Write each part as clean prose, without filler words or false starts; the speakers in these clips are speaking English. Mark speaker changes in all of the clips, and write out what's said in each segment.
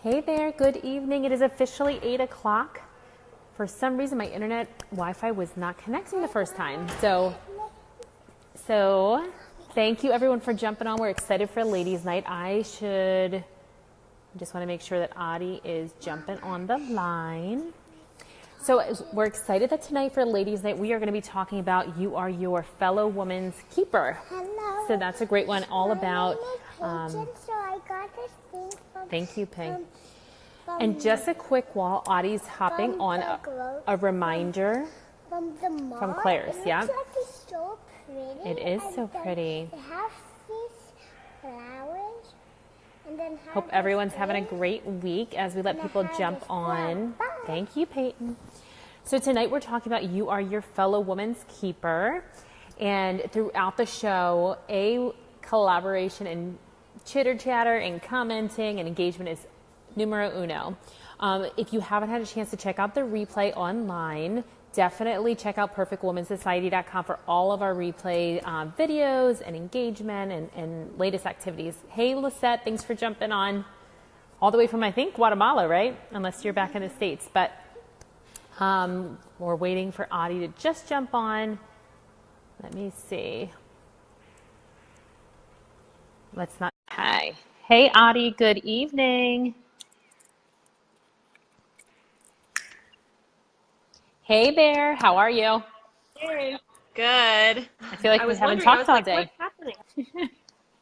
Speaker 1: Hey there, good evening. It is officially 8 o'clock. For some reason, my internet Wi-Fi was not connecting the first time. So thank you everyone for jumping on. We're excited for Ladies Night. I just want to make sure that Adi is jumping on the line. So we're excited that tonight for Ladies Night, we are going to be talking about You Are Your Fellow Woman's Keeper.
Speaker 2: Hello.
Speaker 1: So that's a great one, all about...
Speaker 2: So I got this thing from,
Speaker 1: thank you, Ping. And just a quick while Adi's hopping on, a reminder
Speaker 2: from the mall.
Speaker 1: from Claire's,
Speaker 2: It
Speaker 1: yeah?
Speaker 2: looks like it's so pretty.
Speaker 1: It is
Speaker 2: And
Speaker 1: so
Speaker 2: then
Speaker 1: pretty.
Speaker 2: They have these flowers. And then
Speaker 1: Hope everyone's having a great week as we let people jump on. Thank you, Peyton. So tonight we're talking about You Are Your Fellow Woman's Keeper. And throughout the show, a collaboration and chitter chatter and commenting and engagement is numero uno. If you haven't had a chance to check out the replay online, definitely check out perfectwomansociety.com for all of our replay videos and engagement and latest activities. Hey, Lisette, thanks for jumping on all the way from, I think, Guatemala, right? Unless you're back in the States. But we're waiting for Adi to just jump on. Let me see. Let's not. Hi. Hey, Adi. Good evening. Hey there. How are you?
Speaker 3: Hey. Good.
Speaker 1: I feel like we haven't talked all day.
Speaker 3: What's happening?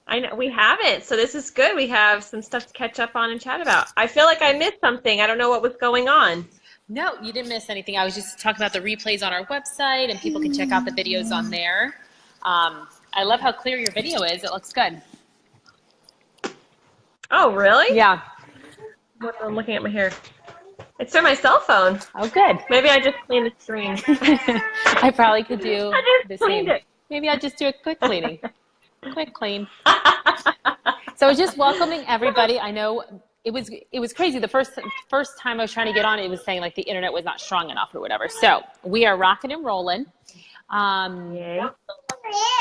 Speaker 3: I know we haven't, so this is good. We have some stuff to catch up on and chat about. I feel like I missed something. I don't know what was going on.
Speaker 1: No, you didn't miss anything. I was just talking about the replays on our website, and people can check out the videos on there. I love how clear your video is. It looks good.
Speaker 3: Oh, really?
Speaker 1: Yeah.
Speaker 3: I'm looking at my hair. It's from my cell phone.
Speaker 1: Oh, good.
Speaker 3: Maybe I just cleaned the screen.
Speaker 1: I probably could do the same.
Speaker 3: It.
Speaker 1: Maybe I'll just do a quick cleaning. Quick clean. So just welcoming everybody. I know it was crazy. The first time I was trying to get on, it was saying like the internet was not strong enough or whatever. So we are rocking and rolling.
Speaker 3: Yay.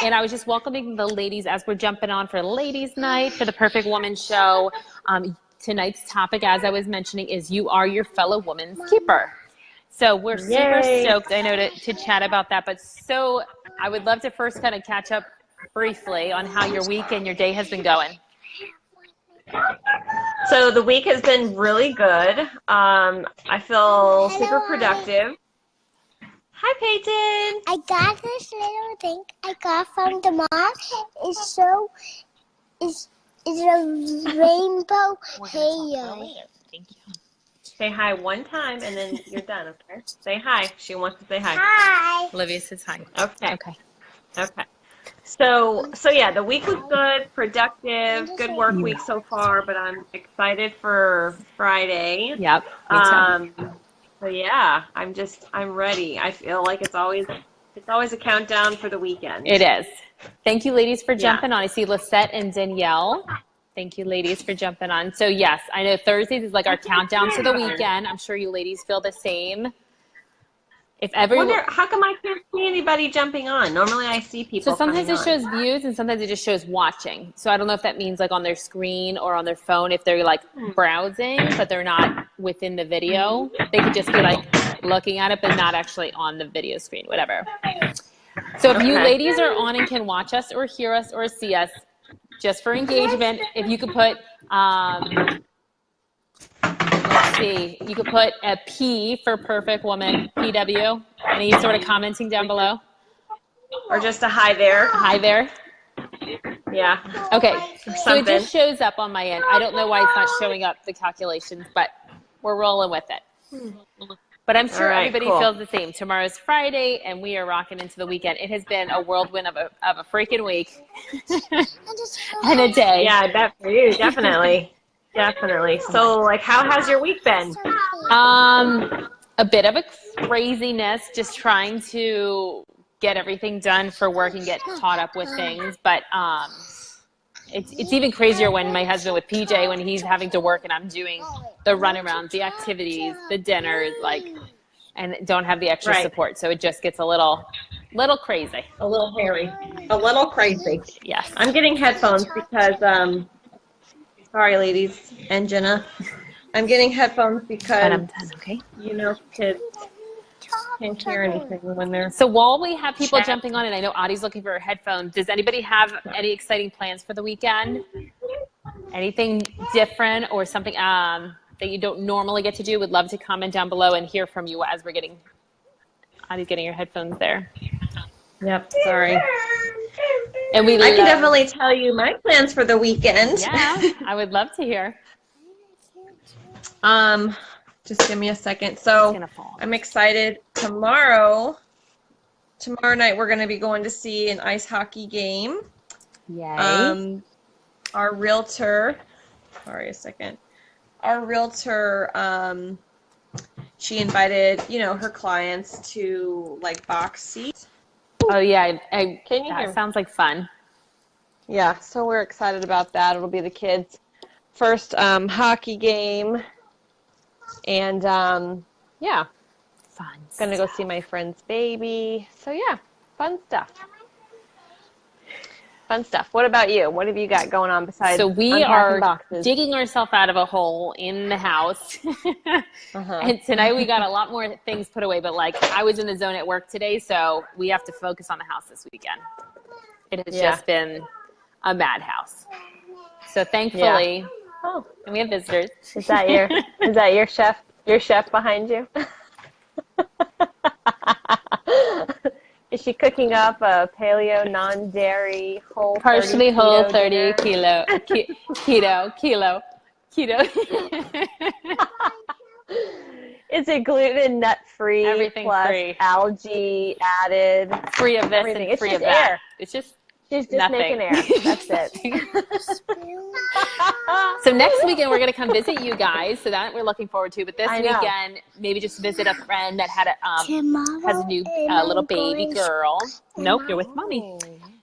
Speaker 1: And I was just welcoming the ladies as we're jumping on for Ladies Night for the Perfect Woman Show. Tonight's topic, as I was mentioning, is You Are Your Fellow Woman's Keeper. So we're super stoked, I know, to chat about that. But so I would love to first kind of catch up briefly on how your week and your day has been going.
Speaker 3: So the week has been really good. I feel super productive. Hi, Peyton.
Speaker 2: I got this little thing I got from the mall. It's a rainbow hair.
Speaker 1: Thank you.
Speaker 3: Say hi one time and then you're done, okay? Say hi. She wants to say hi.
Speaker 2: Hi.
Speaker 1: Olivia says hi.
Speaker 3: Okay.
Speaker 1: Okay.
Speaker 3: So yeah, the week was good, productive, good work week so far, but I'm excited for Friday.
Speaker 1: Yep. Me too.
Speaker 3: So yeah, I'm ready. I feel like it's always a countdown for the weekend.
Speaker 1: It is. Thank you, ladies, for jumping on. I see Lisette and Danielle. Thank you, ladies, for jumping on. So yes, I know Thursdays is like our countdown to the weekend. I'm sure you ladies feel the same. If everyone,
Speaker 3: how come I can't see anybody jumping on? Normally I see people.
Speaker 1: So sometimes it shows views and sometimes it just shows watching. So I don't know if that means like on their screen or on their phone, if they're like browsing, but they're not within the video. They could just be like looking at it, but not actually on the video screen, whatever. So if you ladies are on and can watch us or hear us or see us, just for engagement, if you could put, let's see, you could put a P for Perfect Woman, PW, any sort of commenting down below.
Speaker 3: Or just a hi there.
Speaker 1: Hi there.
Speaker 3: Yeah.
Speaker 1: Okay, so it just shows up on my end. I don't know why it's not showing up, the calculations, but we're rolling with it. But I'm sure everybody feels the same. Tomorrow's Friday, and we are rocking into the weekend. It has been a whirlwind of a freaking week and a day.
Speaker 3: Yeah, that for you, definitely. Definitely. So, like, how has your week been?
Speaker 1: A bit of a craziness, just trying to get everything done for work and get caught up with things. But it's even crazier when my husband with PJ, when he's having to work and I'm doing the runarounds, the activities, the dinners, like, and don't have the extra support. So it just gets a little crazy.
Speaker 3: A little hairy. A little crazy.
Speaker 1: Yes.
Speaker 3: I'm getting headphones because, sorry, ladies and Jenna. I'm getting headphones
Speaker 1: And
Speaker 3: because,
Speaker 1: I'm done, okay?
Speaker 3: kids can't hear anything when they're
Speaker 1: So while we have people
Speaker 3: chatting.
Speaker 1: jumping on, and I know Audie's looking for her headphones, does anybody have any exciting plans for the weekend? Anything different or something that you don't normally get to do? Would love to comment down below and hear from you as Audie's getting her headphones there.
Speaker 3: Yep, sorry.
Speaker 1: And
Speaker 3: I can definitely tell you my plans for the weekend.
Speaker 1: Yeah, I would love to hear.
Speaker 3: Just give me a second. So I'm excited. Tomorrow night we're going to be going to see an ice hockey game.
Speaker 1: Yay.
Speaker 3: Our realtor, she invited, her clients to like box seats.
Speaker 1: Oh yeah,
Speaker 3: Can you hear
Speaker 1: that
Speaker 3: me?
Speaker 1: sounds like fun.
Speaker 3: Yeah, so we're excited about that. It'll be the kids' first hockey game. And yeah,
Speaker 1: Fun.
Speaker 3: gonna go see my friend's baby. So yeah, fun stuff. Fun stuff. What about you? What have you got going on besides
Speaker 1: So we
Speaker 3: unpacking
Speaker 1: are
Speaker 3: boxes?
Speaker 1: digging ourselves out of a hole in the house. And tonight we got a lot more things put away, but like I was in the zone at work today, so we have to focus on the house this weekend. It has just been a madhouse. So thankfully, and we have visitors.
Speaker 3: Is that your chef behind you? Is she cooking up a paleo, non-dairy,
Speaker 1: Partially whole 30
Speaker 3: dinner?
Speaker 1: keto.
Speaker 3: Is it gluten, nut-free,
Speaker 1: Everything
Speaker 3: plus
Speaker 1: free.
Speaker 3: algae added?
Speaker 1: Free of this
Speaker 3: Everything.
Speaker 1: and free of
Speaker 3: just
Speaker 1: that.
Speaker 3: air.
Speaker 1: It's just
Speaker 3: She's just
Speaker 1: nothing.
Speaker 3: making air. That's it.
Speaker 1: So next weekend we're going to come visit you guys, so that we're looking forward to. But this
Speaker 3: I know.
Speaker 1: weekend, maybe just visit a friend that had has a new little baby girl. Nope, you're with mommy.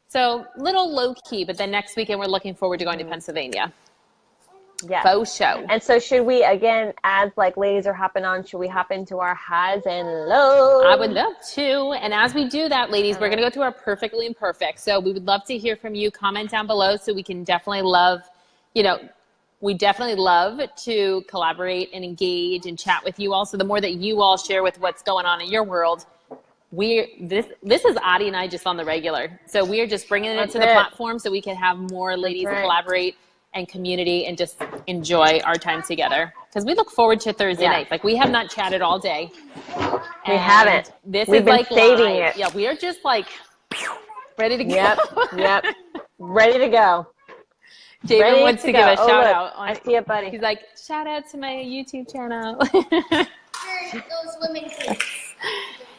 Speaker 1: So little low key, but then next weekend we're looking forward to going to Pennsylvania.
Speaker 3: Yeah.
Speaker 1: Faux show.
Speaker 3: And so should we, again, as like ladies are hopping on, should we hop into our highs and lows?
Speaker 1: I would love to. And as we do that, ladies, we're going to go through our perfectly imperfect. So we would love to hear from you. Comment down below so we can definitely we definitely love to collaborate and engage and chat with you all. So the more that you all share with what's going on in your world, this is Audie and I just on the regular. So we are just bringing it to the platform so we can have more ladies collaborate and community and just enjoy our time together. Because we look forward to Thursday night. Like we have not chatted all day.
Speaker 3: We haven't.
Speaker 1: We've
Speaker 3: been
Speaker 1: like
Speaker 3: saving
Speaker 1: live.
Speaker 3: it.
Speaker 1: Yeah, we are just like ready to go.
Speaker 3: Yep. Ready to go.
Speaker 1: Javen wants to give a shout out.
Speaker 3: I see it, buddy.
Speaker 1: He's like, shout out to my YouTube channel.
Speaker 2: Those women kids.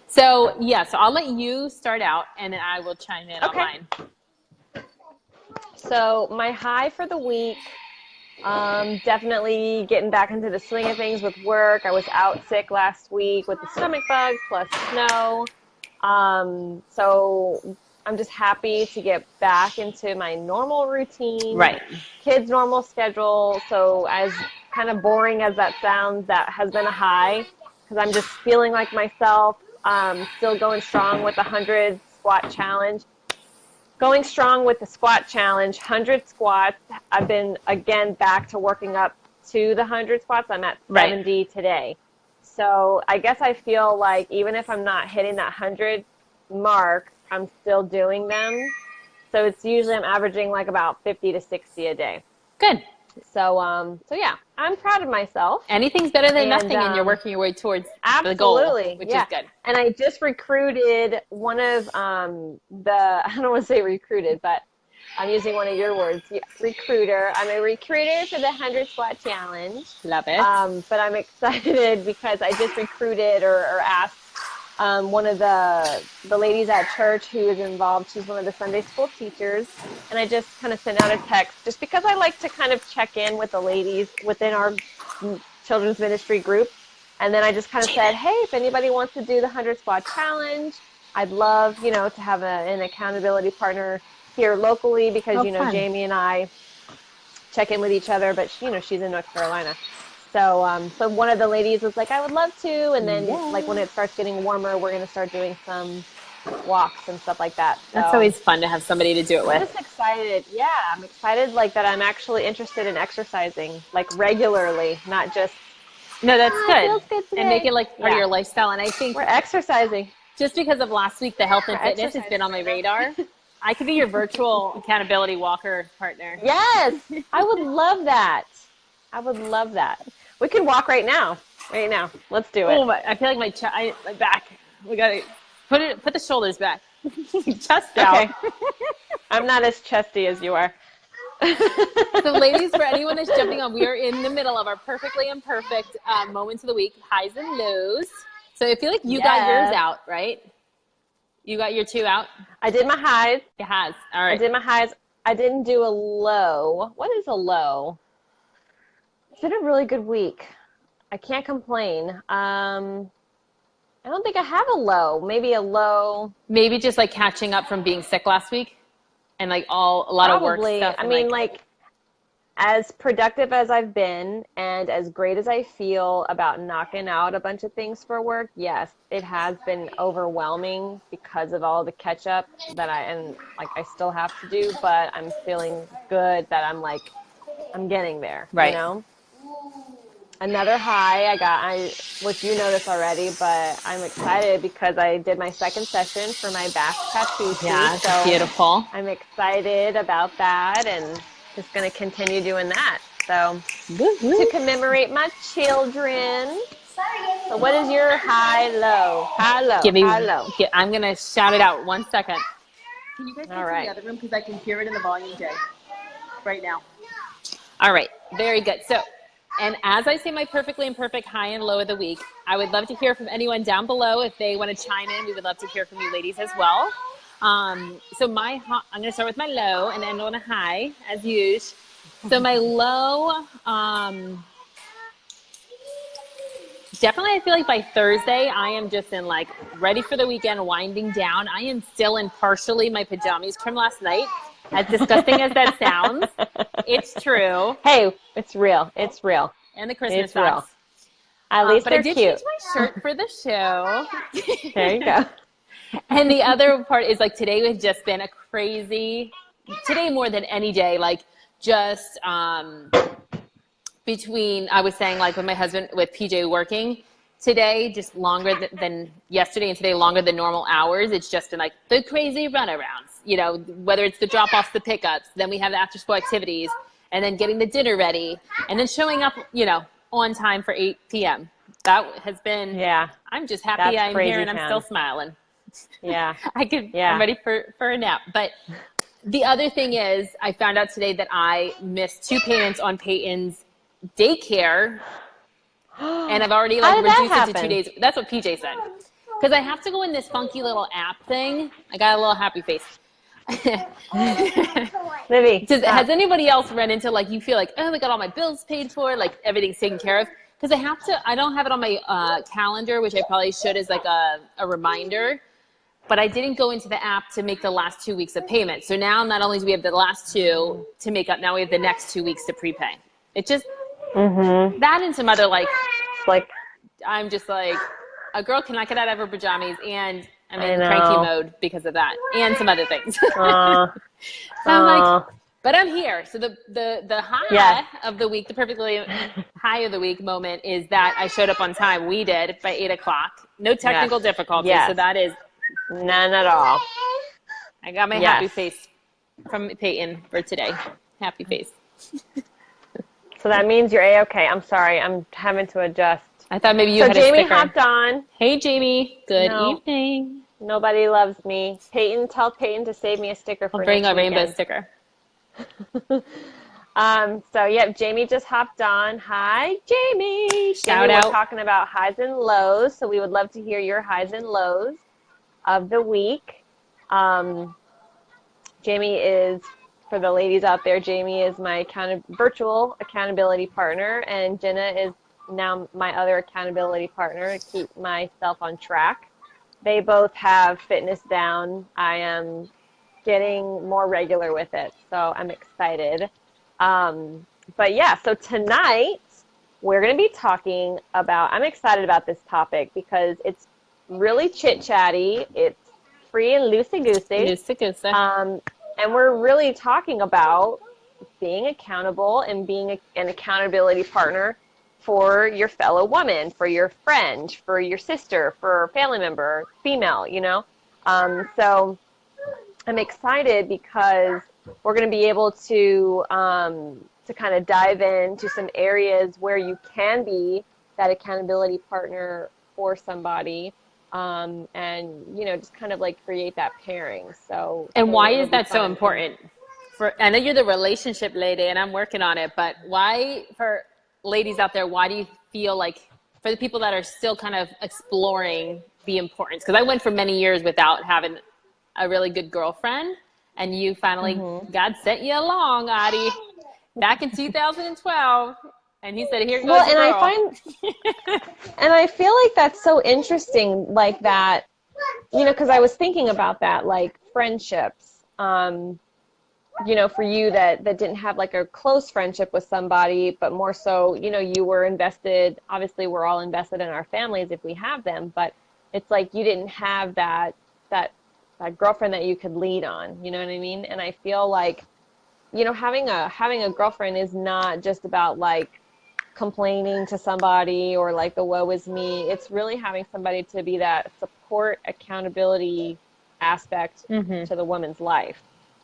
Speaker 1: So I'll let you start out and then I will chime in on mine.
Speaker 3: So my high for the week, definitely getting back into the swing of things with work. I was out sick last week with the stomach bug plus snow. So I'm just happy to get back into my normal routine.
Speaker 1: Right.
Speaker 3: Kids' normal schedule. So as kind of boring as that sounds, that has been a high because I'm just feeling like myself. Still going strong with the 100 squat challenge. Going strong with the squat challenge, 100 squats. I've been, again, back to working up to the 100 squats. I'm at 70 today. So I guess I feel like even if I'm not hitting that 100 mark, I'm still doing them. So it's usually I'm averaging like about 50 to 60 a day.
Speaker 1: Good.
Speaker 3: So yeah, I'm proud of myself.
Speaker 1: Anything's better than nothing, and you're working your way towards the goal, which is good. And
Speaker 3: I just recruited one of I don't want to say recruited, but I'm using one of your words, recruiter. I'm a recruiter for the 100 squat challenge.
Speaker 1: Love it.
Speaker 3: But I'm excited because I just recruited or asked one of the ladies at church who is involved. She's one of the Sunday school teachers. And I just kind of sent out a text just because I like to kind of check in with the ladies within our children's ministry group. And then I just kind of said, hey, if anybody wants to do the 100 squat challenge, I'd love, to have an accountability partner here locally because,
Speaker 1: fun.
Speaker 3: Jamie and I check in with each other, but, she's in North Carolina. So one of the ladies was like, I would love to. And then like when it starts getting warmer, we're going to start doing some walks and stuff like that.
Speaker 1: That's
Speaker 3: So
Speaker 1: always fun to have somebody to do it
Speaker 3: I'm
Speaker 1: with.
Speaker 3: just excited. Yeah, I'm excited like that I'm actually interested in exercising like regularly, not just
Speaker 1: No, that's
Speaker 3: feels
Speaker 1: good.
Speaker 3: good today.
Speaker 1: And make it like part of
Speaker 3: Yeah.
Speaker 1: your lifestyle. And I think
Speaker 3: We're exercising.
Speaker 1: just because of last week, the health and
Speaker 3: We're
Speaker 1: fitness has been on my radar. I could be your virtual accountability walker partner.
Speaker 3: Yes, I would love that. I would love that. We could walk right now. Right now. Let's do it.
Speaker 1: Oh, I feel like my back. We gotta put the shoulders back, chest out.
Speaker 3: Okay. I'm not as chesty as you are.
Speaker 1: So, ladies, for anyone that's jumping on, we are in the middle of our perfectly imperfect moments of the week, highs and lows. So I feel like you got yours out, right? You got your 2 out?
Speaker 3: I did my highs.
Speaker 1: It has. All right.
Speaker 3: I did my highs. I didn't do a low. What is a low? It's been a really good week. I can't complain. I don't think I have a low. Maybe a low.
Speaker 1: Maybe just like catching up from being sick last week and like a lot of work stuff.
Speaker 3: I mean, like as productive as I've been and as great as I feel about knocking out a bunch of things for work, yes, it has been overwhelming because of all the catch up that I still have to do, but I'm feeling good that I'm getting there,
Speaker 1: right.
Speaker 3: You know? Another high which you know this already, but I'm excited because I did my second session for my back tattoo.
Speaker 1: Yeah, it's
Speaker 3: so
Speaker 1: beautiful.
Speaker 3: I'm excited about that and just going to continue doing that. So to commemorate my children. So what is your high, low? High, low, high, low.
Speaker 1: I'm going to shout it out 1 second. Can you guys
Speaker 3: All right.
Speaker 1: to the other room because I can hear it in the volume, Jay, right now. All right. Very good. So, and as I say my perfectly imperfect high and low of the week, I would love to hear from anyone down below. If they want to chime in, we would love to hear from you ladies as well. So I'm going to start with my low and end on a high, as usual. So my low, definitely I feel like by Thursday, I am just in like ready for the weekend, winding down. I am still in partially my pajamas from last night. As disgusting as that sounds, it's true.
Speaker 3: Hey, it's real. It's real.
Speaker 1: And the Christmas
Speaker 3: it's real.
Speaker 1: socks.
Speaker 3: At least they're
Speaker 1: cute. But I did change my shirt for the show.
Speaker 3: There you go.
Speaker 1: And the other part is like today has just been a crazy, today more than any day, like just between, I was saying like with my husband, with PJ working today, just longer than yesterday and today longer than normal hours. It's just been like the crazy runarounds, you know, whether it's the drop-offs, the pickups, then we have the after-school activities and then getting the dinner ready and then showing up, you know, on time for 8 p.m. That has been,
Speaker 3: yeah.
Speaker 1: I'm just happy
Speaker 3: That's
Speaker 1: I'm here and
Speaker 3: town.
Speaker 1: I'm still smiling.
Speaker 3: Yeah.
Speaker 1: I'm ready for a nap. But the other thing is I found out today that I missed 2 payments on Peyton's daycare and I've already like reduced it to 2 days. That's what PJ said. Because I have to go in this funky little app thing. I got a little happy face.
Speaker 3: Libby,
Speaker 1: has anybody else run into like you feel like, oh, I got all my bills paid for, like everything's taken care of? Because I don't have it on my calendar, which I probably should as like a reminder. But I didn't go into the app to make the last 2 weeks of payment. So now not only do we have the last 2 to make up, now we have the next 2 weeks to prepay. It just, that and some other like I'm just like, a girl cannot get out of her pajamas and I'm in cranky mode because of that and some other things. So I'm like, but I'm here. So the high of the week, the perfectly high of the week moment is that I showed up on time. We did by 8 o'clock. No technical difficulties. So that is
Speaker 3: none at all.
Speaker 1: I got my happy face from Peyton for today. Happy face.
Speaker 3: So that means you're A-okay. I'm sorry. I'm having to adjust.
Speaker 1: I thought maybe you had
Speaker 3: Jamie
Speaker 1: a sticker.
Speaker 3: hopped on.
Speaker 1: Hey, Jamie. Good evening.
Speaker 3: Nobody loves me. Peyton, tell Peyton to save me a sticker for
Speaker 1: I'll bring
Speaker 3: next
Speaker 1: a rainbow
Speaker 3: weekend.
Speaker 1: sticker.
Speaker 3: Jamie just hopped on. Hi, Jamie.
Speaker 1: Shout out.
Speaker 3: We're talking about highs and lows, so we would love to hear your highs and lows of the week. Jamie is, for the ladies out there, Jamie is my virtual accountability partner, and Jenna is now my other accountability partner to keep myself on track. They both have fitness down. I am getting more regular with it, so I'm excited. But yeah, so tonight we're going to be talking about, I'm excited about this topic because it's really chit-chatty. It's free and loosey-goosey.
Speaker 1: Loosey-goosey.
Speaker 3: And we're really talking about being accountable and being an accountability partner for your fellow woman, for your friend, for your sister, for a family member, female, you know. So I'm excited because we're going to be able to kind of dive into some areas where you can be that accountability partner for somebody, and you know, just kind of like create that pairing. So
Speaker 1: And why
Speaker 3: it'll
Speaker 1: is
Speaker 3: be
Speaker 1: that so
Speaker 3: fun.
Speaker 1: important? I know you're the relationship lady, and I'm working on it, but why, for ladies out there, why do you feel like, for the people that are still kind of exploring the importance? Because I went for many years without having a really good girlfriend, and you finally, God sent you along, Adi, back in 2012, and he said, "Here goes
Speaker 3: Well,
Speaker 1: the
Speaker 3: and
Speaker 1: girl."
Speaker 3: I feel like that's so interesting, like that, you know, because I was thinking about that, like friendships, you know, for you that didn't have like a close friendship with somebody, but more so, you know, you were invested. Obviously, we're all invested in our families if we have them, but it's like you didn't have that girlfriend that you could lean on. You know what I mean? And I feel like, you know, having a girlfriend is not just about like complaining to somebody or like the woe is me. It's really having somebody to be that support, accountability aspect to the woman's life.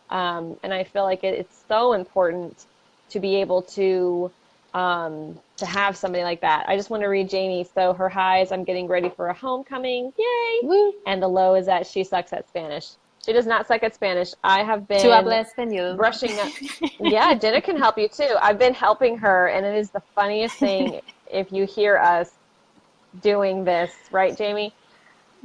Speaker 3: And I feel like it's so important to be able to have somebody like that. I just want to read Jamie. So her highs, I'm getting ready for a homecoming. Yay.
Speaker 1: Woo.
Speaker 3: And the low is that she sucks at Spanish. She does not suck at Spanish. I have been
Speaker 1: Tu hablas español.
Speaker 3: brushing up. Yeah, Jenna can help you too. I've been helping her, and it is the funniest thing if you hear us doing this, right, Jamie?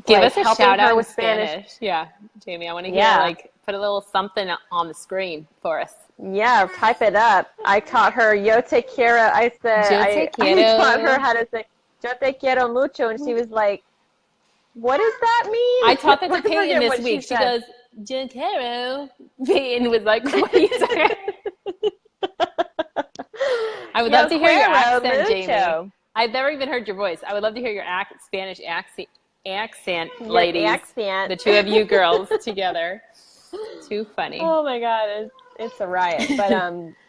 Speaker 1: Give
Speaker 3: Like,
Speaker 1: us a
Speaker 3: helping
Speaker 1: shout
Speaker 3: her
Speaker 1: out in
Speaker 3: with
Speaker 1: Spanish. Yeah, Jamie, I want to hear,
Speaker 3: Yeah.
Speaker 1: like, put a little something on the screen for us.
Speaker 3: Yeah, type it up. I taught her yo te quiero. I said
Speaker 1: Yo te
Speaker 3: I
Speaker 1: quiero.
Speaker 3: taught her how to say yo te quiero mucho, and she was like, "What does that mean?"
Speaker 1: I taught that to
Speaker 3: I forget
Speaker 1: Peyton this
Speaker 3: what
Speaker 1: week. She
Speaker 3: said.
Speaker 1: goes, yo quiero. Peyton was like, what are you saying? I would love to hear your
Speaker 3: quiero
Speaker 1: accent, Jamie.
Speaker 3: mucho.
Speaker 1: I've never even heard your voice. I would love to hear your Spanish accent,
Speaker 3: Your
Speaker 1: ladies.
Speaker 3: accent.
Speaker 1: The two of you girls together. Too funny.
Speaker 3: Oh my God, it's a riot.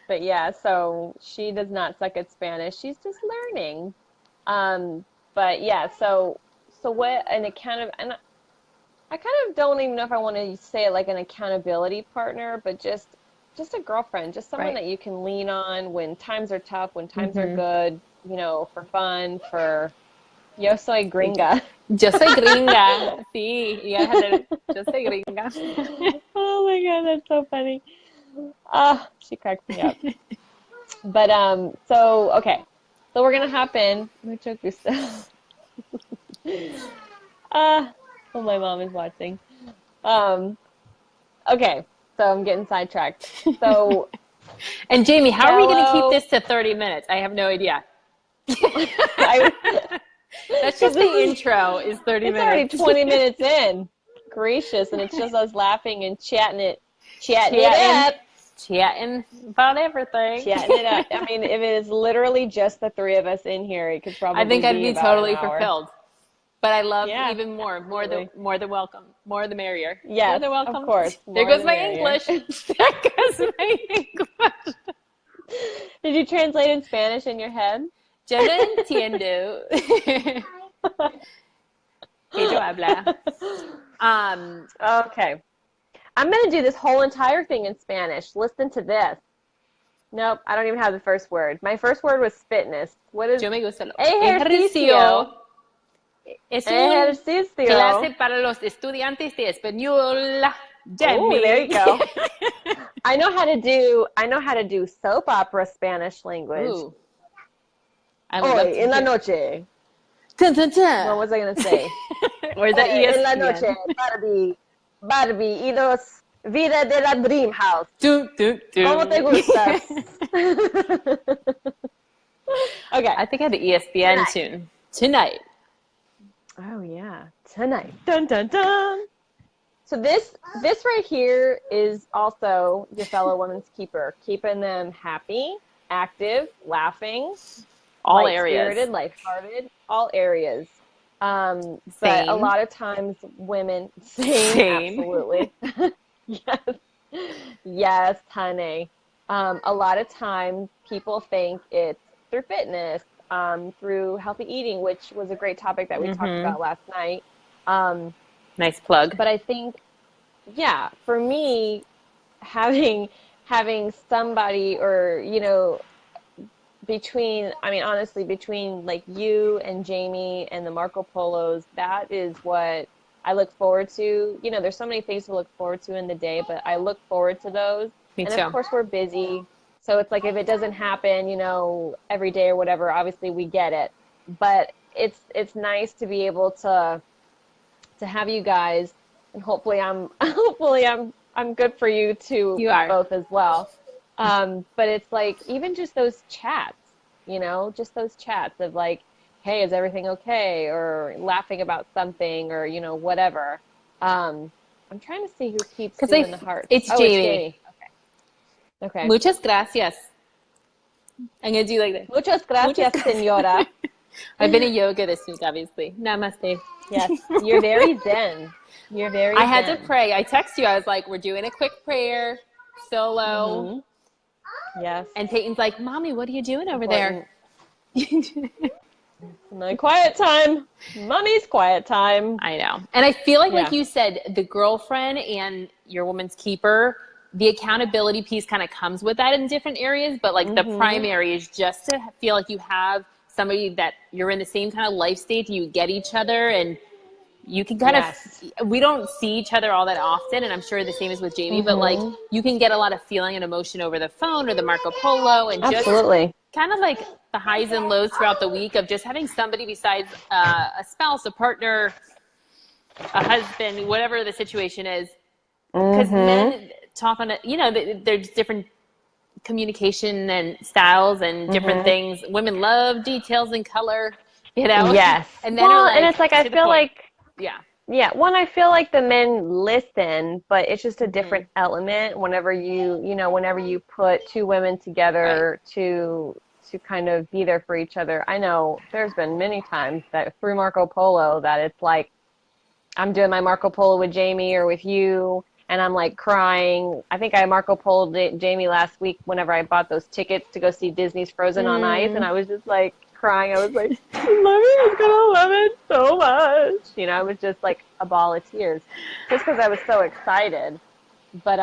Speaker 3: But yeah, so she does not suck at Spanish. She's just learning. But yeah, so what an and I kind of don't even know if I want to say it like an accountability partner, but just a girlfriend, just someone
Speaker 1: Right.
Speaker 3: that you can lean on when times are tough, when times are good, you know, for fun, for yo soy gringa.
Speaker 1: Yo soy gringa. Sí, you gotta have to, yo soy gringa.
Speaker 3: Oh my God, that's so funny. She cracks me up. But so okay, so we're gonna hop in. Mucho gusto. Oh, my mom is watching. Okay, so I'm getting sidetracked. So
Speaker 1: And Jamie, how are we going to
Speaker 3: Hello.
Speaker 1: keep this to 30 minutes? I have no idea.
Speaker 3: I,
Speaker 1: That's just the intro is 30
Speaker 3: it's already
Speaker 1: minutes.
Speaker 3: 20 minutes in. Gracious, and it's just us laughing and chatting it
Speaker 1: Chatting.
Speaker 3: up.
Speaker 1: Chatting about everything.
Speaker 3: Chatting it up. I mean, if it is literally just the three of us in here, it could probably
Speaker 1: I think I'd be
Speaker 3: about
Speaker 1: totally
Speaker 3: an hour.
Speaker 1: fulfilled. But I love
Speaker 3: Yeah,
Speaker 1: even more
Speaker 3: absolutely.
Speaker 1: the welcome. More the merrier.
Speaker 3: Yes,
Speaker 1: more the welcome.
Speaker 3: of course.
Speaker 1: There
Speaker 3: More
Speaker 1: goes
Speaker 3: the
Speaker 1: my
Speaker 3: merrier.
Speaker 1: English. There goes my English.
Speaker 3: Did you translate in Spanish in your head?
Speaker 1: Yo no entiendo. Que yo habla.
Speaker 3: Okay. I'm going to do this whole entire thing in Spanish. Listen to this. Nope, I don't even have the first word. My first word was fitness. What is
Speaker 1: Yo me gusta lo
Speaker 3: ejercicio?
Speaker 1: Es un
Speaker 3: Ejercicio.
Speaker 1: clase para los estudiantes de español.
Speaker 3: Oh, there you go. I know how to do soap opera Spanish language.
Speaker 1: Ooh. I would love
Speaker 3: Hoy
Speaker 1: to
Speaker 3: en la
Speaker 1: hear.
Speaker 3: noche.
Speaker 1: Dun, dun, dun.
Speaker 3: What was I going to say?
Speaker 1: Or is that
Speaker 3: Hoy en la
Speaker 1: ESPN?
Speaker 3: noche, Barbie y los vida de la Dream House.
Speaker 1: Dun, dun, dun.
Speaker 3: ¿Cómo te gustas? Okay.
Speaker 1: I think I have the ESPN tune. Tonight.
Speaker 3: Oh yeah, tonight. Dun dun dun. So this right here is also your fellow woman's keeper, keeping them happy, active, laughing,
Speaker 1: All
Speaker 3: light-spirited,
Speaker 1: areas.
Speaker 3: lighthearted, all areas. But
Speaker 1: Same.
Speaker 3: a lot of times women,
Speaker 1: Same.
Speaker 3: absolutely. Yes. Yes, honey. A lot of times people think it's through fitness, through healthy eating, which was a great topic that we talked about last night. Um,
Speaker 1: Nice plug.
Speaker 3: but I think, yeah, for me, having somebody, or between, I mean, honestly, between like you and Jamie and the Marco Polos, that is what I look forward to. There's so many things to look forward to in the day, but I look forward to those.
Speaker 1: Me
Speaker 3: And
Speaker 1: too.
Speaker 3: of course, we're busy. So it's like if it doesn't happen, every day or whatever, obviously we get it. But it's nice to be able to have you guys, and hopefully I'm good for you too,
Speaker 1: You are.
Speaker 3: both as well. But it's like even just those chats, just those chats of like, hey, is everything okay? Or laughing about something, or whatever. I'm trying to see who keeps doing the hearts.
Speaker 1: It's
Speaker 3: Oh,
Speaker 1: Jamie.
Speaker 3: it's Jamie. Okay.
Speaker 1: Muchas gracias. I'm gonna do like that.
Speaker 3: Muchas gracias, señora.
Speaker 1: I've been in yoga this week, obviously. Namaste.
Speaker 3: Yes, you're very zen. You're very
Speaker 1: I had
Speaker 3: zen.
Speaker 1: to pray. I text you. I was like, we're doing a quick prayer, solo.
Speaker 3: Yes.
Speaker 1: And Peyton's like, Mommy, what are you doing over there?
Speaker 3: My quiet time. Mommy's quiet time.
Speaker 1: I know. And I feel like you said, the girlfriend and your woman's keeper, the accountability piece kind of comes with that in different areas. But like the primary is just to feel like you have somebody that you're in the same kind of life stage, you get each other, and you can kind of, we don't see each other all that often, and I'm sure the same is with Jamie, but like you can get a lot of feeling and emotion over the phone or the Marco Polo, and just kind of like the highs and lows throughout the week of just having somebody besides a spouse, a partner, a husband, whatever the situation is. Because men talk on it, there's different communication and styles and different things. Women love details and color,
Speaker 3: Yes.
Speaker 1: And then
Speaker 3: and it's like, I feel like, one, I feel like the men listen, but it's just a different element whenever you put two women together to kind of be there for each other. I know there's been many times that through Marco Polo that it's like I'm doing my Marco Polo with Jamie or with you, and I'm like crying. I think I Marco Poloed Jamie last week whenever I bought those tickets to go see Disney's Frozen on Ice, and I was just like crying. I was like, Mommy is gonna love it so much. I was just like a ball of tears just because I was so excited. But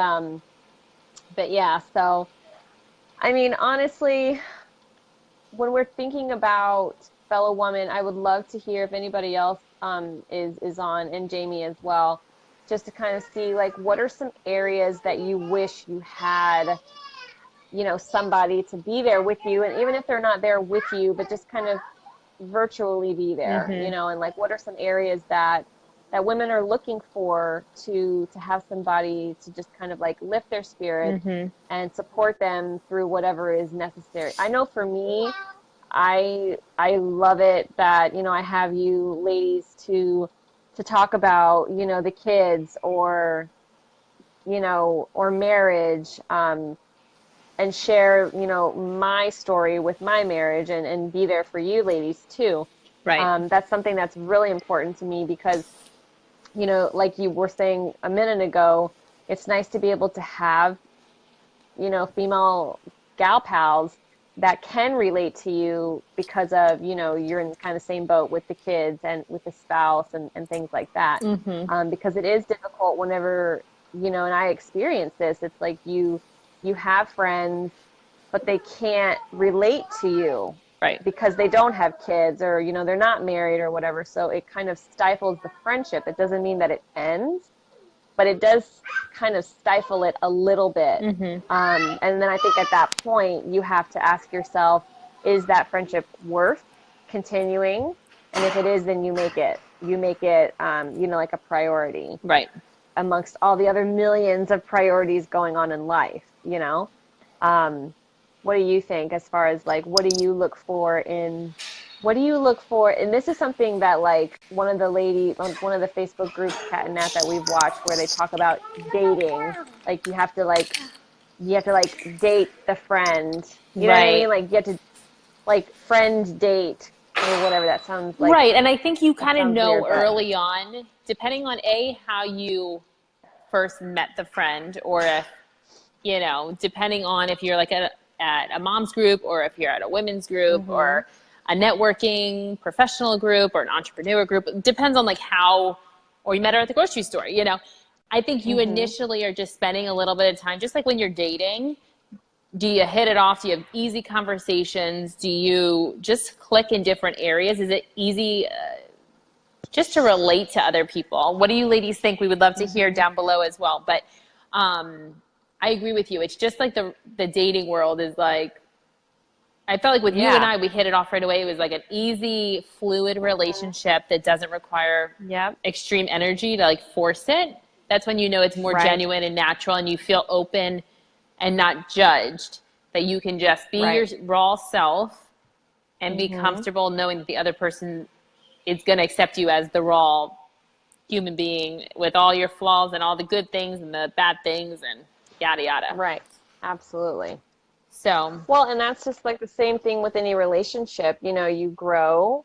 Speaker 3: yeah, so I mean, honestly, when we're thinking about fellow women, I would love to hear if anybody else is on, and Jamie as well, just to kind of see like what are some areas that you wish you had somebody to be there with you, and even if they're not there with you, but just kind of virtually be there, and like what are some areas that women are looking for to have somebody to just kind of like lift their spirit and support them through whatever is necessary. I know for me, I love it that I have you ladies to talk about the kids or or marriage, and share my story with my marriage, and be there for you ladies too.
Speaker 1: Right.
Speaker 3: That's something that's really important to me because like you were saying a minute ago, it's nice to be able to have female gal pals that can relate to you because of you're in kind of the same boat with the kids and with the spouse and things like that. Because it is difficult whenever and I experience this, it's like you have friends but they can't relate to you,
Speaker 1: right,
Speaker 3: because they don't have kids, or they're not married or whatever, so it kind of stifles the friendship. It doesn't mean that it ends, but it does kind of stifle it a little bit. And then I think at that point, you have to ask yourself, is that friendship worth continuing? And if it is, then you make it, like a priority.
Speaker 1: Right.
Speaker 3: Amongst all the other millions of priorities going on in life, What do you think as far as like, what do you look for? And this is something that like one of the Facebook groups, Kat and Nat, that we've watched, where they talk about dating. Like you have to date the friend. You know what I mean? Like you have to like friend date or whatever. That sounds like
Speaker 1: Right. And I think you kind of
Speaker 3: sounds
Speaker 1: know
Speaker 3: weird, but-
Speaker 1: early on, depending on how you first met the friend, or if, depending on if you're like at a mom's group, or if you're at a women's group, or a networking professional group, or an entrepreneur group. It depends on like how, or you met her at the grocery store, I think you initially are just spending a little bit of time, just like when you're dating. Do you hit it off? Do you have easy conversations? Do you just click in different areas? Is it easy just to relate to other people? What do you ladies think? We would love to hear down below as well. But I agree with you. It's just like the dating world is like, I felt like with you and I, we hit it off right away. It was like an easy, fluid relationship that doesn't require extreme energy to like force it. That's when you know it's more genuine and natural, and you feel open and not judged, that you can just be your raw self and be comfortable knowing that the other person is going to accept you as the raw human being with all your flaws and all the good things and the bad things and yada, yada.
Speaker 3: Right. Absolutely.
Speaker 1: So,
Speaker 3: well, and that's just like the same thing with any relationship. You grow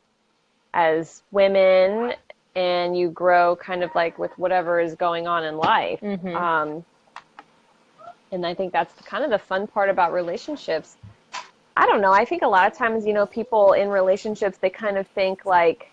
Speaker 3: as women, and you grow kind of like with whatever is going on in life. And I think that's kind of the fun part about relationships. I don't know. I think a lot of times, people in relationships, they kind of think like,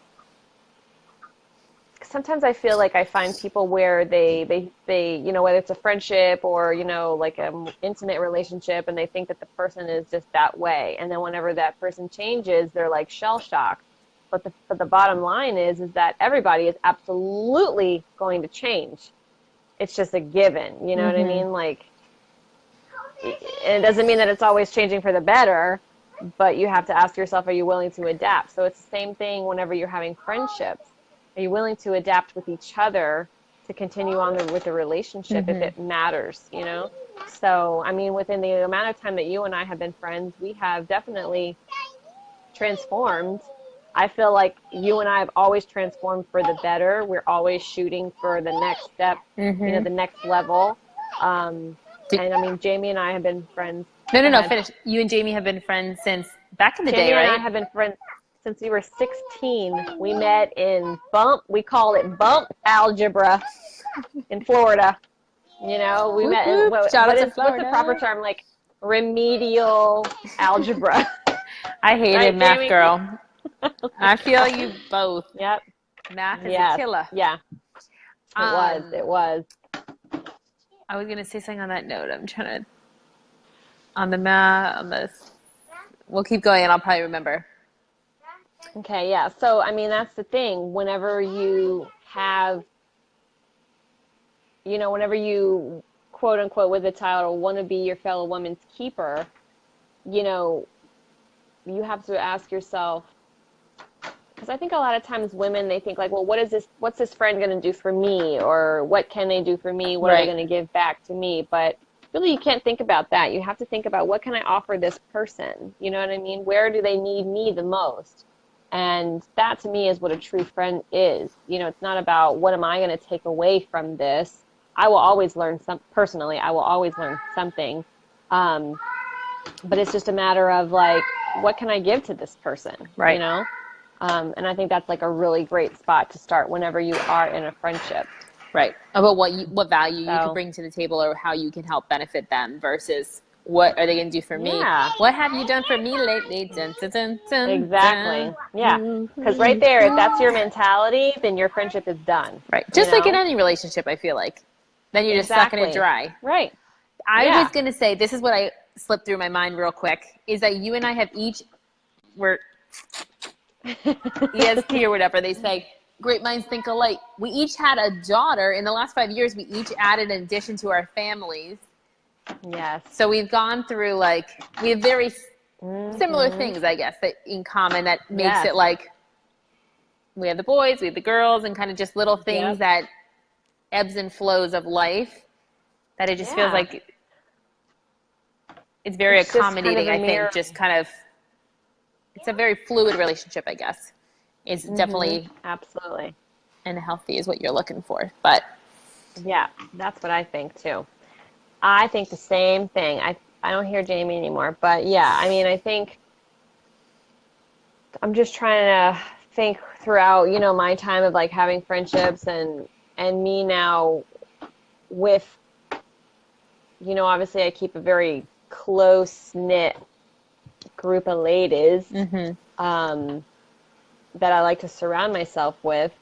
Speaker 3: sometimes I feel like I find people where they whether it's a friendship or, like an intimate relationship, and they think that the person is just that way. And then whenever that person changes, they're like shell shocked. But the bottom line is that everybody is absolutely going to change. It's just a given. You know what I mean? Like, and it doesn't mean that it's always changing for the better, but you have to ask yourself, are you willing to adapt? So it's the same thing whenever you're having friendships. Are you willing to adapt with each other to continue on with the relationship if it matters, So, I mean, within the amount of time that you and I have been friends, we have definitely transformed. I feel like you and I have always transformed for the better. We're always shooting for the next step, the next level. And I mean, Jamie and I have been friends.
Speaker 1: No, finish. You and Jamie have been friends since back in the day, right?
Speaker 3: Jamie and I have been friends since we were 16. We met in we call it bump algebra in Florida. We met in, what's the proper term? Like remedial algebra.
Speaker 1: I hated math, Jamie? Girl. I feel you both.
Speaker 3: Yep.
Speaker 1: Math is a killer.
Speaker 3: Yeah. It was.
Speaker 1: I was going to say something on that note. I'm trying to, on the math, we'll keep going and I'll probably remember.
Speaker 3: Okay, yeah. So, I mean, that's the thing. Whenever you have, whenever you, quote unquote, with the title, want to be your fellow woman's keeper, you have to ask yourself, because I think a lot of times women, they think like, well, what's this friend going to do for me? Or what can they do for me? What are they going to give back to me? But really, you can't think about that. You have to think about, what can I offer this person? You know what I mean? Where do they need me the most? And that to me is what a true friend is. It's not about what am I going to take away from this. I will always learn personally, I will always learn something. But it's just a matter of like, what can I give to this person?
Speaker 1: Right.
Speaker 3: And I think that's like a really great spot to start whenever you are in a friendship.
Speaker 1: Right. About what value you can bring to the table, or how you can help benefit them, versus what are they going to do for me? What have you done for me lately? Dun, dun, dun, dun,
Speaker 3: exactly.
Speaker 1: Dun.
Speaker 3: Yeah. Because right there, if that's your mentality, then your friendship is done.
Speaker 1: Right. Just like in any relationship, I feel like. Then you're just sucking it dry.
Speaker 3: Right.
Speaker 1: I was going to say, this is what I slipped through my mind real quick, is that you and I have we're ESP or whatever they say, great minds think alike. We each had a daughter. In the last 5 years, we each added an addition to our families.
Speaker 3: Yes.
Speaker 1: So we've gone through we have very similar things, I guess, that in common that makes it like we have the boys, we have the girls, and kind of just little things that ebbs and flows of life, that it just feels like it's very accommodating, kind of I think, just kind of, it's a very fluid relationship, I guess. It's definitely
Speaker 3: absolutely
Speaker 1: and healthy is what you're looking for. But
Speaker 3: yeah, that's what I think too. I think the same thing. I don't hear Jamie anymore, but yeah, I mean, I think I'm just trying to think throughout, you know, my time of like having friendships and me now with, you know, obviously I keep a very close knit group of ladies that I like to surround myself with.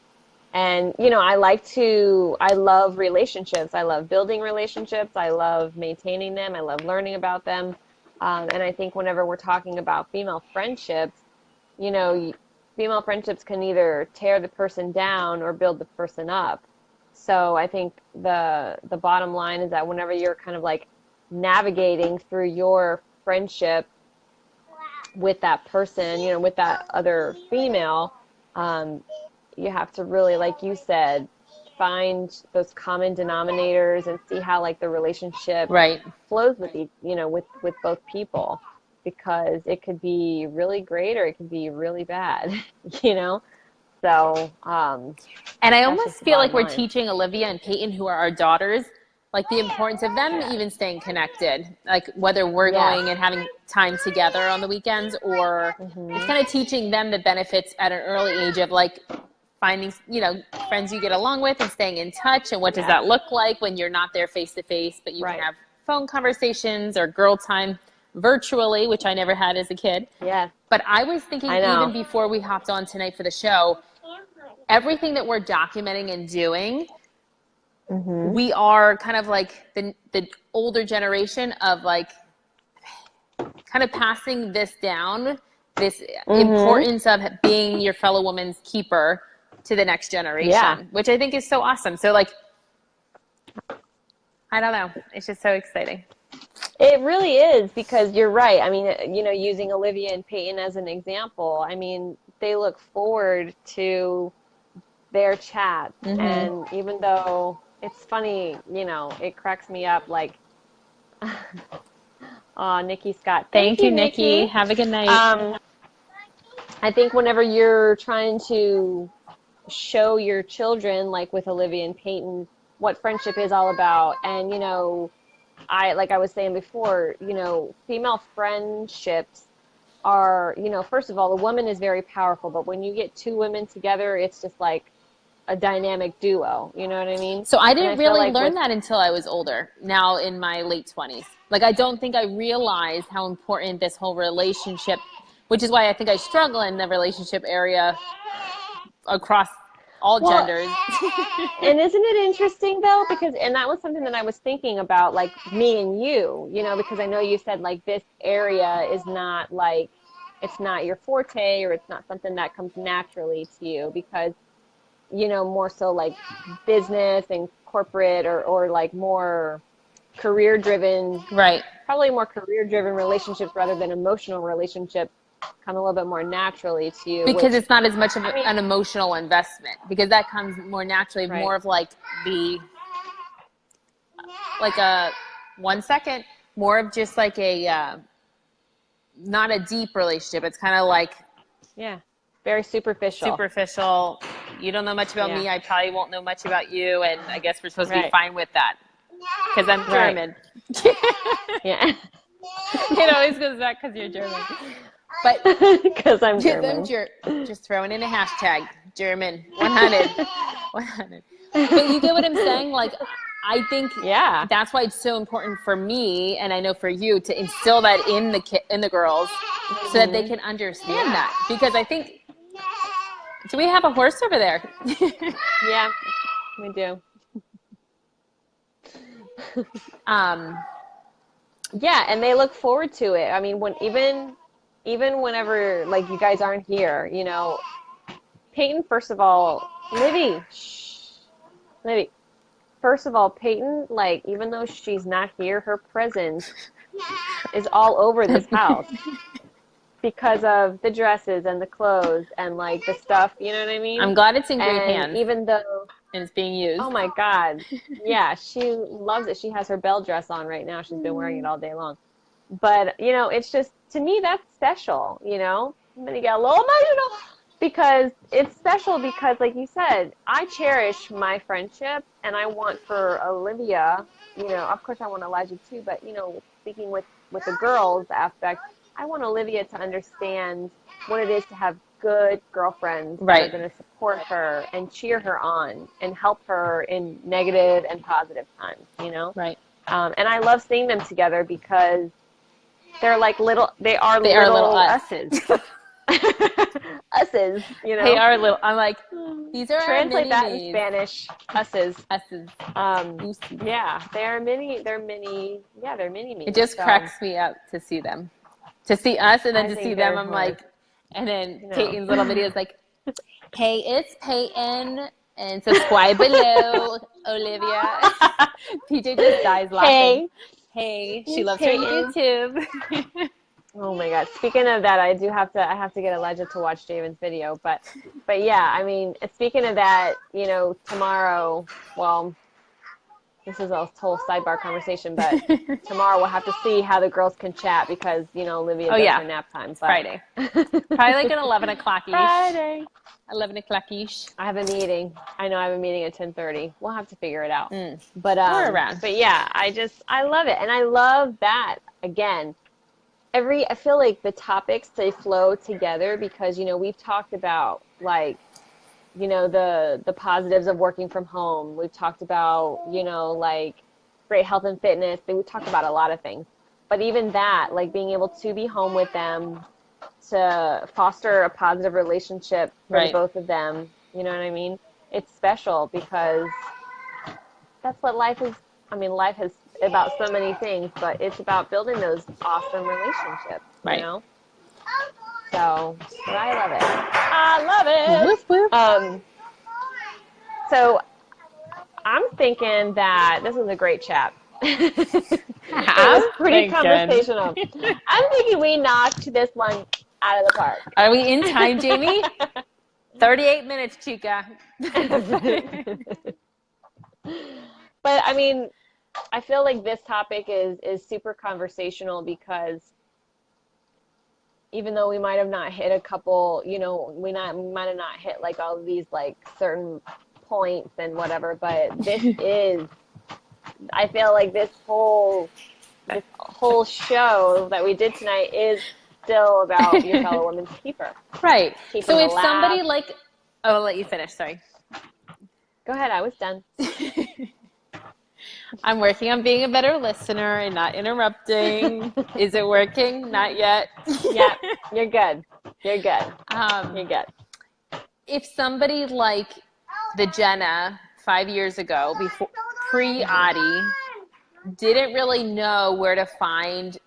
Speaker 3: And, you know, I love relationships. I love building relationships. I love maintaining them. I love learning about them. And I think whenever we're talking about female friendships, you know, female friendships can either tear the person down or build the person up. So I think the bottom line is that whenever you're kind of like navigating through your friendship with that person, you know, with that other female, you have to really, like you said, find those common denominators and see how like the relationship flows with each, you know, with both people, because it could be really great or it could be really bad, you know. So,
Speaker 1: and I almost feel like we're teaching Olivia and Peyton, who are our daughters, like the importance of them even staying connected, like whether we're going and having time together on the weekends, or it's kind of teaching them the benefits at an early age of like finding, you know, friends you get along with and staying in touch, and what does that look like when you're not there face to face, but you can have phone conversations or girl time virtually, which I never had as a kid.
Speaker 3: Yeah.
Speaker 1: But I was thinking, even before we hopped on tonight for the show, everything that we're documenting and doing, we are kind of like the older generation of like kind of passing this down, this importance of being your fellow woman's keeper to the next generation, which I think is so awesome. So like, I don't know. It's just so exciting.
Speaker 3: It really is, because you're right. I mean, you know, using Olivia and Peyton as an example, I mean, they look forward to their chat. And even though it's funny, you know, it cracks me up, like, oh, Nikki Scott.
Speaker 1: Thank you, Nikki. Have a good night.
Speaker 3: I think whenever you're trying to show your children, like with Olivia and Peyton, what friendship is all about, and, you know, like I was saying before, you know, female friendships are, you know, first of all, a woman is very powerful, but when you get two women together, it's just like a dynamic duo. You know what I mean?
Speaker 1: So I didn't really learn that until I was older, now in my late 20s. Like, I don't think I realized how important this whole relationship, which is why I think I struggle in the relationship area across all genders.
Speaker 3: And isn't it interesting though? Because, and that was something that I was thinking about, like me and you know, because I know you said like this area is not like, it's not your forte, or it's not something that comes naturally to you, because, you know, more so like business and corporate, or like more career driven, probably more career driven relationships rather than emotional relationships come a little bit more naturally to you,
Speaker 1: because it's not as much of an emotional investment, because that comes more naturally, more of like a 1 second, more of just like a not a deep relationship. It's kind of like
Speaker 3: very superficial. You
Speaker 1: don't know much about me, I probably won't know much about you, and I guess we're supposed to be fine with that because I'm German. It always goes back because you're German. But
Speaker 3: because I'm German.
Speaker 1: Just throwing in a hashtag, German 100. 100. But you get what I'm saying? Like, I think that's why it's so important for me, and I know for you, to instill that in the girls, so that they can understand that. Because I think, do we have a horse over there?
Speaker 3: Yeah, we do. Yeah, and they look forward to it. I mean, even whenever, like, you guys aren't here, you know, Peyton, first of all, Libby, first of all, Peyton, like, even though she's not here, her presence is all over this house because of the dresses and the clothes and, like, the stuff, you know what I mean?
Speaker 1: I'm glad it's in great hands.
Speaker 3: Even though...
Speaker 1: And it's being used.
Speaker 3: Oh, my God. Yeah, she loves it. She has her bell dress on right now. She's been wearing it all day long. But, you know, it's just, to me, that's special, you know? I'm going to get a little emotional because it's special because, like you said, I cherish my friendship, and I want for Olivia, you know, of course I want Elijah too, but, you know, speaking with the girls aspect, I want Olivia to understand what it is to have good girlfriends that
Speaker 1: Right.
Speaker 3: are going to support her and cheer her on and help her in negative and positive times, you know?
Speaker 1: Right.
Speaker 3: And I love seeing them together because they're like they are
Speaker 1: They are little
Speaker 3: little
Speaker 1: us.
Speaker 3: us's. Us's, you know?
Speaker 1: They are little. I'm like, these are
Speaker 3: Translate
Speaker 1: our
Speaker 3: that in
Speaker 1: mini-me's.
Speaker 3: Spanish. Us's.
Speaker 1: Us's. Goosey.
Speaker 3: Yeah, they're mini me.
Speaker 1: It just cracks me up to see them. To see us and then
Speaker 3: I
Speaker 1: to
Speaker 3: think
Speaker 1: see them,
Speaker 3: they're
Speaker 1: I'm like, and then
Speaker 3: you know.
Speaker 1: Peyton's little video is like, hey, it's Peyton, and subscribe below, Olivia. PJ just dies laughing. Hey, she loves her
Speaker 3: Peyton.
Speaker 1: YouTube.
Speaker 3: Oh my God! Speaking of that, I have to get Elijah to watch Javen's video, but yeah, I mean, speaking of that, you know, tomorrow, well, this is a whole sidebar conversation, but tomorrow we'll have to see how the girls can chat because, you know, Olivia does her nap time. But
Speaker 1: Friday. Probably like at 11 o'clock-ish.
Speaker 3: Friday.
Speaker 1: 11 o'clock-ish.
Speaker 3: I have a meeting. I know I have a meeting at 10:30. We'll have to figure it out. But
Speaker 1: We're around.
Speaker 3: But yeah, I love it, and I love that again. I feel like the topics, they flow together because, you know, we've talked about, like, you know, the positives of working from home. We've talked about, you know, like great health and fitness. We've talked about a lot of things. But even that, like being able to be home with them, to foster a positive relationship for
Speaker 1: Right.
Speaker 3: both of them, you know what I mean? It's special because that's what life is. I mean, life is about so many things, but it's about building those awesome relationships,
Speaker 1: Right.
Speaker 3: you know? So, but I love it. I love it.
Speaker 1: Whoop, whoop.
Speaker 3: So I'm thinking that this was a great chat. It was pretty conversational. I'm thinking we knocked this one out of the park.
Speaker 1: Are we in time, Jamie? 38 minutes, chica.
Speaker 3: But I mean, I feel like this topic is super conversational because even though we might have not hit a couple, you know, we might have not hit like all of these like certain points and whatever, but this is, I feel like this whole show that we did tonight is still about your fellow woman's keeper.
Speaker 1: Right.
Speaker 3: Keep
Speaker 1: So
Speaker 3: them
Speaker 1: if
Speaker 3: alive.
Speaker 1: somebody like, oh, I'll let you finish. Sorry.
Speaker 3: Go ahead. I was done.
Speaker 1: I'm working on being a better listener and not interrupting. Is it working? Not yet.
Speaker 3: Yeah, you're good. You're good. You're good.
Speaker 1: If somebody like the Jenna 5 years ago, before pre-Adi, didn't really know where to find,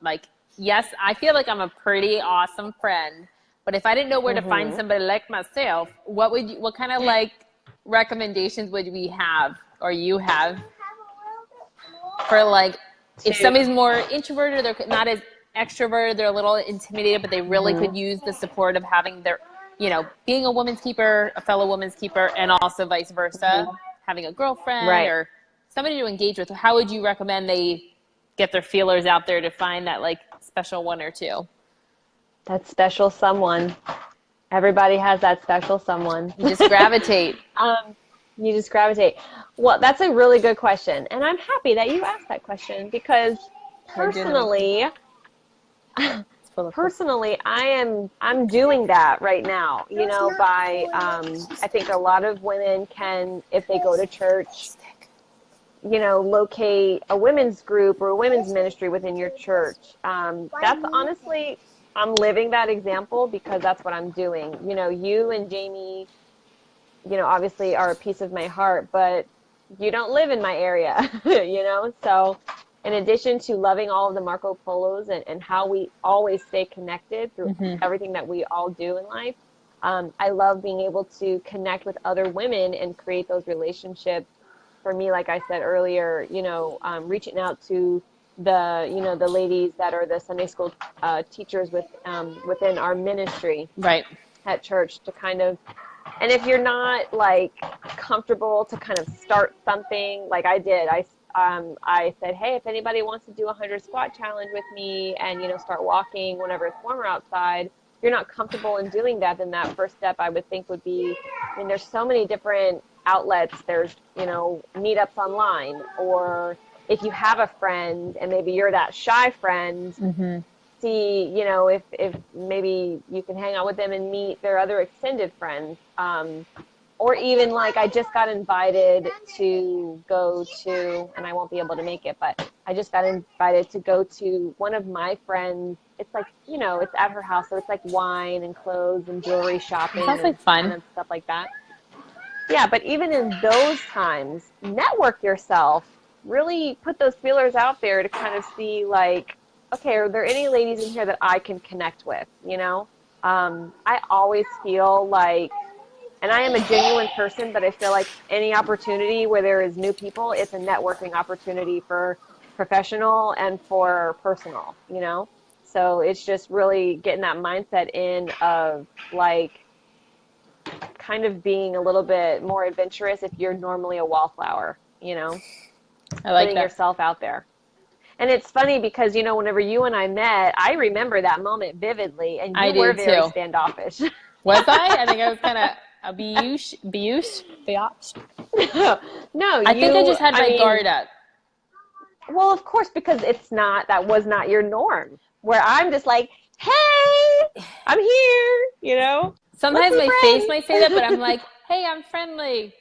Speaker 1: like, yes, I feel like I'm a pretty awesome friend, but if I didn't know where to find somebody like myself, what kind of like recommendations would we have, or you have, for like, if somebody's more introverted, they're not as extroverted, they're a little intimidated, but they really could use the support of having their, you know, being a woman's keeper, a fellow woman's keeper, and also vice versa, having a girlfriend or somebody to engage with. How would you recommend they get their feelers out there to find that like special one or two?
Speaker 3: That special someone. Everybody has that special someone.
Speaker 1: You just gravitate.
Speaker 3: You just gravitate. Well, that's a really good question. And I'm happy that you asked that question because personally, I'm doing that right now, you know, by, I think a lot of women can, if they go to church, you know, locate a women's group or a women's ministry within your church. That's honestly, I'm living that example because that's what I'm doing. You know, you and Jamie, you know, obviously are a piece of my heart, but you don't live in my area, you know? So in addition to loving all of the Marco Polos and how we always stay connected through everything that we all do in life, I love being able to connect with other women and create those relationships. For me, like I said earlier, you know, reaching out to the, you know, the ladies that are the Sunday school teachers within our ministry at church to kind of, and if you're not like comfortable to kind of start something like I did, I said, hey, if anybody wants to do a 100 squat challenge with me and, you know, start walking whenever it's warmer outside, if you're not comfortable in doing that, then that first step I would think would be, I mean, there's so many different outlets. There's, you know, meetups online, or if you have a friend and maybe you're that shy friend, see, you know, if maybe you can hang out with them and meet their other extended friends. Or even like I just got invited to go to, and I won't be able to make it, but I just got invited to go to one of my friends. It's like, you know, it's at her house, so it's like wine and clothes and jewelry shopping.
Speaker 1: Sounds like fun.
Speaker 3: And stuff like that. Yeah, but even in those times, network yourself. Really put those feelers out there to kind of see, like, okay, are there any ladies in here that I can connect with, you know? I always feel like, and I am a genuine person, but I feel like any opportunity where there is new people, it's a networking opportunity for professional and for personal, you know? So it's just really getting that mindset in of, like, kind of being a little bit more adventurous if you're normally a wallflower, you know?
Speaker 1: I like
Speaker 3: Putting
Speaker 1: that.
Speaker 3: yourself out there. And it's funny because, you know, whenever you and I met, I remember that moment vividly, and
Speaker 1: I
Speaker 3: you
Speaker 1: do
Speaker 3: were very
Speaker 1: too.
Speaker 3: standoffish.
Speaker 1: Was I? I think I was kind of a biatch.
Speaker 3: No,
Speaker 1: I think I just had my guard up.
Speaker 3: Well, of course, because that was not your norm. Where I'm just like, hey, I'm here, you know?
Speaker 1: Sometimes
Speaker 3: Let's be
Speaker 1: my
Speaker 3: friends.
Speaker 1: face might say that, but I'm like, hey, I'm friendly.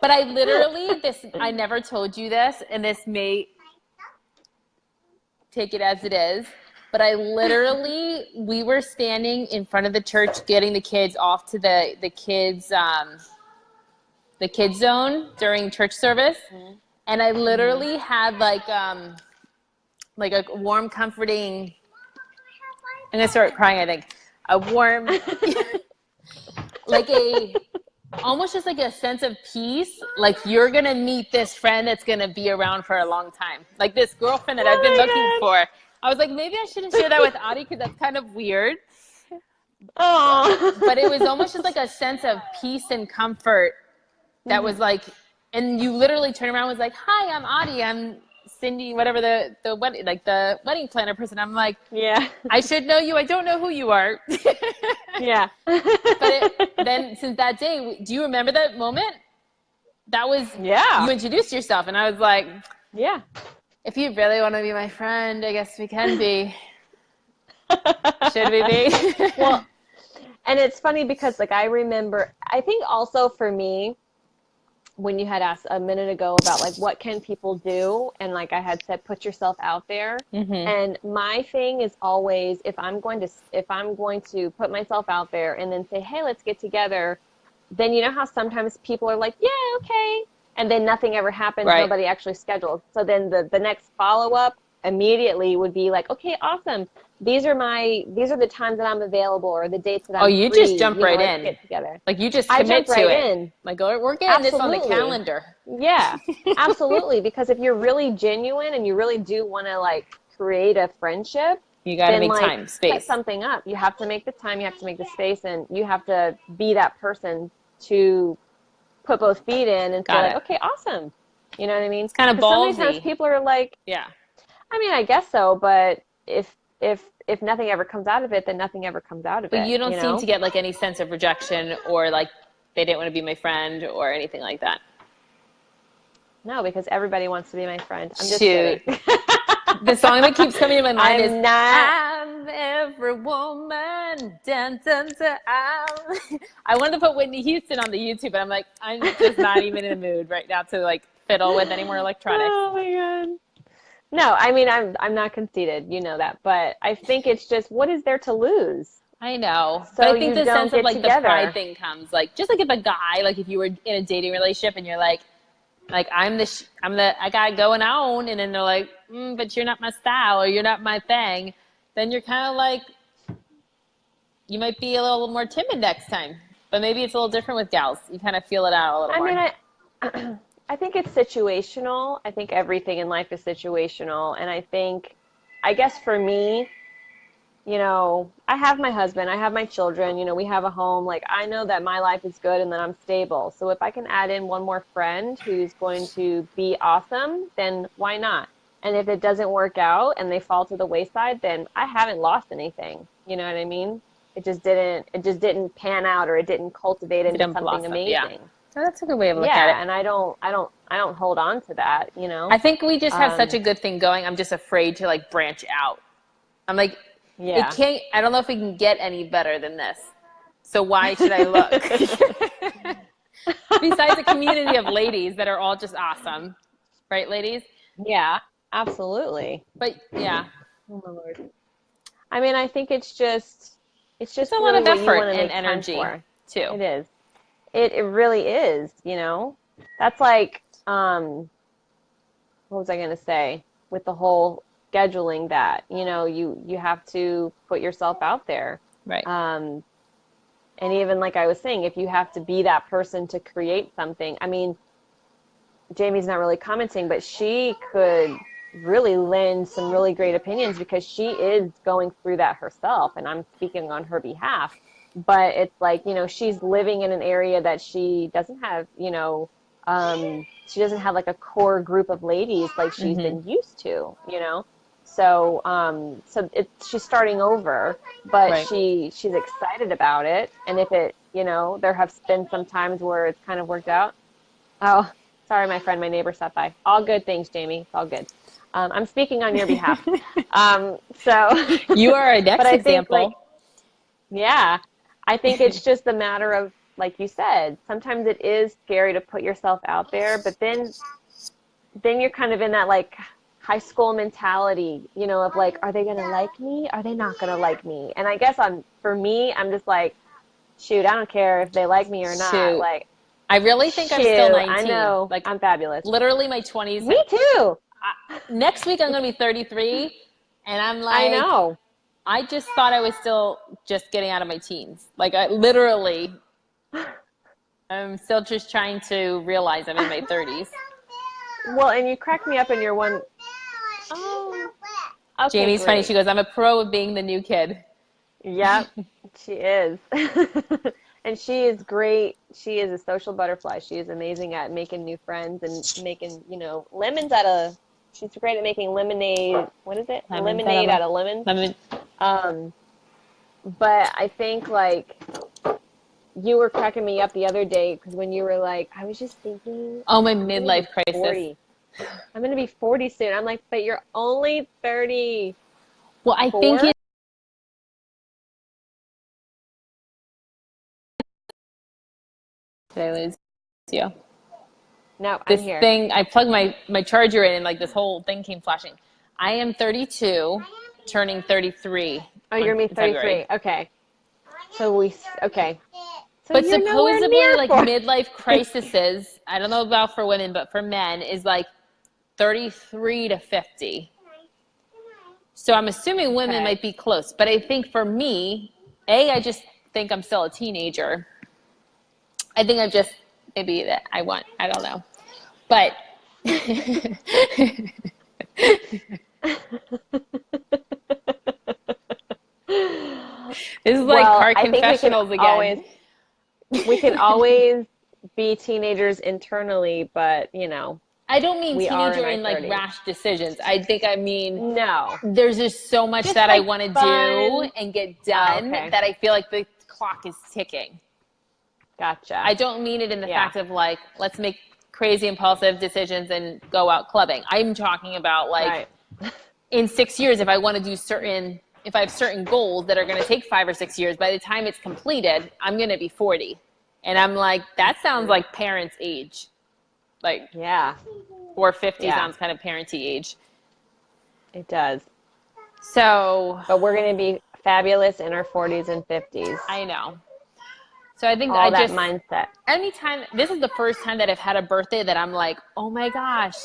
Speaker 1: But I literally, I never told you this, and this may take it as it is, but I literally, we were standing in front of the church getting the kids off to the kids zone during church service, and I literally had like a warm, comforting, I'm gonna start crying, I think, a warm, almost just like a sense of peace, like you're gonna meet this friend that's gonna be around for a long time, like this girlfriend that I've been looking for. I was like, maybe I shouldn't share that with Audie because that's kind of weird.
Speaker 3: Oh,
Speaker 1: But it was almost just like a sense of peace and comfort that was like, and you literally turn around and was like, hi, I'm Audie, I'm Cindy, whatever the wedding planner person. I'm like,
Speaker 3: yeah,
Speaker 1: I should know you. I don't know who you are.
Speaker 3: yeah.
Speaker 1: But then since that day, do you remember that moment? That was,
Speaker 3: Yeah.
Speaker 1: you introduced yourself, and I was like,
Speaker 3: Yeah.
Speaker 1: if you really want to be my friend, I guess we can be. Should we be?
Speaker 3: Well, and it's funny because, like, I remember, I think also for me, when you had asked a minute ago about, like, what can people do? And, like, I had said, put yourself out there.
Speaker 1: Mm-hmm.
Speaker 3: And my thing is always, if I'm going to put myself out there and then say, hey, let's get together, then you know how sometimes people are like, yeah, okay. And then nothing ever happens.
Speaker 1: Right.
Speaker 3: Nobody actually scheduled. So then the next follow-up immediately would be like, okay, awesome. These are the times that I'm available, or the dates that I'm free.
Speaker 1: Oh, you just jump right
Speaker 3: let's
Speaker 1: in.
Speaker 3: Get together.
Speaker 1: Like you just
Speaker 3: I
Speaker 1: commit
Speaker 3: jump
Speaker 1: to
Speaker 3: right
Speaker 1: it.
Speaker 3: in.
Speaker 1: Like, we're getting this on the
Speaker 3: Absolutely.
Speaker 1: calendar.
Speaker 3: Yeah, absolutely. Because if you're really genuine and you really do want to, like, create a friendship,
Speaker 1: You got to
Speaker 3: then,
Speaker 1: make
Speaker 3: like,
Speaker 1: time, space.
Speaker 3: set something up. You have to make the time. You have to make the space, and you have to be that person to put both feet in and
Speaker 1: Got
Speaker 3: say,
Speaker 1: it.
Speaker 3: like, okay, awesome. You know what I mean?
Speaker 1: It's kind of
Speaker 3: 'Cause so many
Speaker 1: ballsy.
Speaker 3: times people are like,
Speaker 1: Yeah.
Speaker 3: I mean, I guess so, but if nothing ever comes out of it, then nothing ever comes out of it.
Speaker 1: But you don't seem
Speaker 3: know?
Speaker 1: to get like any sense of rejection or like they didn't want to be my friend or anything like that.
Speaker 3: No, because everybody wants to be my friend. I'm just
Speaker 1: Shoot.
Speaker 3: kidding.
Speaker 1: The song that keeps coming to my mind is
Speaker 3: I'm not.
Speaker 1: I'm every woman. Dun, dun, dun, I wanted to put Whitney Houston on the YouTube, but I'm like, I'm just not even in the mood right now to like fiddle with any more electronics.
Speaker 3: Oh my god. No, I mean, I'm not conceited, you know that, but I think it's just, what is there to lose?
Speaker 1: I know,
Speaker 3: So
Speaker 1: but I think
Speaker 3: you
Speaker 1: the
Speaker 3: don't
Speaker 1: sense of
Speaker 3: get
Speaker 1: like
Speaker 3: together.
Speaker 1: the pride thing comes like just like if a guy, like if you were in a dating relationship and you're like I got it going on, and then they're like, but you're not my style or you're not my thing, then you're kind of like, you might be a little more timid next time. But maybe it's a little different with gals. You kind of feel it out a little more.
Speaker 3: I mean, I think it's situational. I think everything in life is situational. And I guess for me, you know, I have my husband, I have my children, you know, we have a home. Like, I know that my life is good and that I'm stable. So if I can add in one more friend who's going to be awesome, then why not? And if it doesn't work out and they fall to the wayside, then I haven't lost anything. You know what I mean? It just didn't pan out, or it didn't cultivate into something
Speaker 1: blossom,
Speaker 3: amazing.
Speaker 1: yeah. So that's a good way of looking at it.
Speaker 3: And I don't hold on to that, you know.
Speaker 1: I think we just have such a good thing going. I'm just afraid to like branch out. I'm like,
Speaker 3: Yeah.
Speaker 1: I don't know if it can get any better than this. So why should I look? Besides a community of ladies that are all just awesome. Right, ladies?
Speaker 3: Yeah, absolutely.
Speaker 1: But yeah.
Speaker 3: Oh my Lord. I mean, I think it's just
Speaker 1: A lot
Speaker 3: really
Speaker 1: of
Speaker 3: what you
Speaker 1: effort
Speaker 3: want to
Speaker 1: and
Speaker 3: make time
Speaker 1: energy
Speaker 3: for.
Speaker 1: too.
Speaker 3: It is. It really is, you know. That's like what was I going to say with the whole scheduling that, you know, you have to put yourself out there.
Speaker 1: Right.
Speaker 3: And even like I was saying, if you have to be that person to create something, I mean, Jamie's not really commenting, but she could really lend some really great opinions because she is going through that herself, and I'm speaking on her behalf. But it's like, you know, she's living in an area that she doesn't have, you know, she doesn't have like a core group of ladies like she's been used to, you know. So, she's starting over, but
Speaker 1: Right.
Speaker 3: she's excited about it. And if it, you know, there have been some times where it's kind of worked out. Oh, sorry, my friend, my neighbor stopped by. All good things, Jamie. It's all good. I'm speaking on your behalf. So
Speaker 1: You are a next
Speaker 3: but I
Speaker 1: example.
Speaker 3: think, like, yeah, I think it's just a matter of, like you said, sometimes it is scary to put yourself out there, but then you're kind of in that like high school mentality, you know, of like, are they going to like me? Are they not going to like me? And I guess for me, I'm just like, shoot, I don't care if they like me or not.
Speaker 1: Shoot.
Speaker 3: Like,
Speaker 1: I really think I'm still 19.
Speaker 3: I know.
Speaker 1: Like,
Speaker 3: I'm fabulous.
Speaker 1: literally my 20s.
Speaker 3: Me too.
Speaker 1: Next week I'm going to be 33, and I'm like,
Speaker 3: I know.
Speaker 1: I just thought I was still just getting out of my teens. Like, I literally, I'm still just trying to realize I'm in my 30s.
Speaker 3: Well, and you cracked me up in your one. Oh, okay,
Speaker 1: Jamie's funny.
Speaker 3: great.
Speaker 1: She goes, I'm a pro of being the new kid.
Speaker 3: Yep, she is. And she is great. She is a social butterfly. She is amazing at making new friends and making, you know, she's great at making lemonade. What is it? Lemonade out of lemons. But I think, like, you were cracking me up the other day because when you were like, I was just thinking.
Speaker 1: Oh, my midlife crisis.
Speaker 3: 40. I'm going to be 40 soon. I'm like, but you're only 30.
Speaker 1: Well, I think it. Did I lose you?
Speaker 3: No,
Speaker 1: This
Speaker 3: I'm here.
Speaker 1: thing, I plugged my charger in, and like this whole thing came flashing. I am 32, turning 33.
Speaker 3: Oh, you're me 33.
Speaker 1: February.
Speaker 3: Okay. So okay. So
Speaker 1: But
Speaker 3: you're nowhere
Speaker 1: supposedly,
Speaker 3: near
Speaker 1: like,
Speaker 3: 40.
Speaker 1: midlife crises, I don't know about for women, but for men, is like 33 to 50. So I'm assuming women might be close. But I think for me, I just think I'm still a teenager. I think I'm just, maybe that I don't know. But this is like car confessionals again.
Speaker 3: We can always be teenagers internally, but, you know.
Speaker 1: I don't mean teenager
Speaker 3: in
Speaker 1: like rash decisions. I think I mean
Speaker 3: no.
Speaker 1: There's just so much
Speaker 3: just
Speaker 1: that
Speaker 3: like
Speaker 1: I want to
Speaker 3: fun.
Speaker 1: do and get done that I feel like the clock is ticking.
Speaker 3: Gotcha.
Speaker 1: I don't mean it in the fact of like, let's make crazy impulsive decisions and go out clubbing. I'm talking about like in 6 years, if I want to do if I have certain goals that are going to take 5 or 6 years, by the time it's completed, I'm going to be 40. And I'm like, that sounds like parents' age. Like, or 50 sounds kind of parenty age.
Speaker 3: It does.
Speaker 1: So.
Speaker 3: But we're going to be fabulous in our 40s and 50s.
Speaker 1: I know. So I think
Speaker 3: that mindset.
Speaker 1: Anytime, this is the first time that I've had a birthday that I'm like, oh my gosh,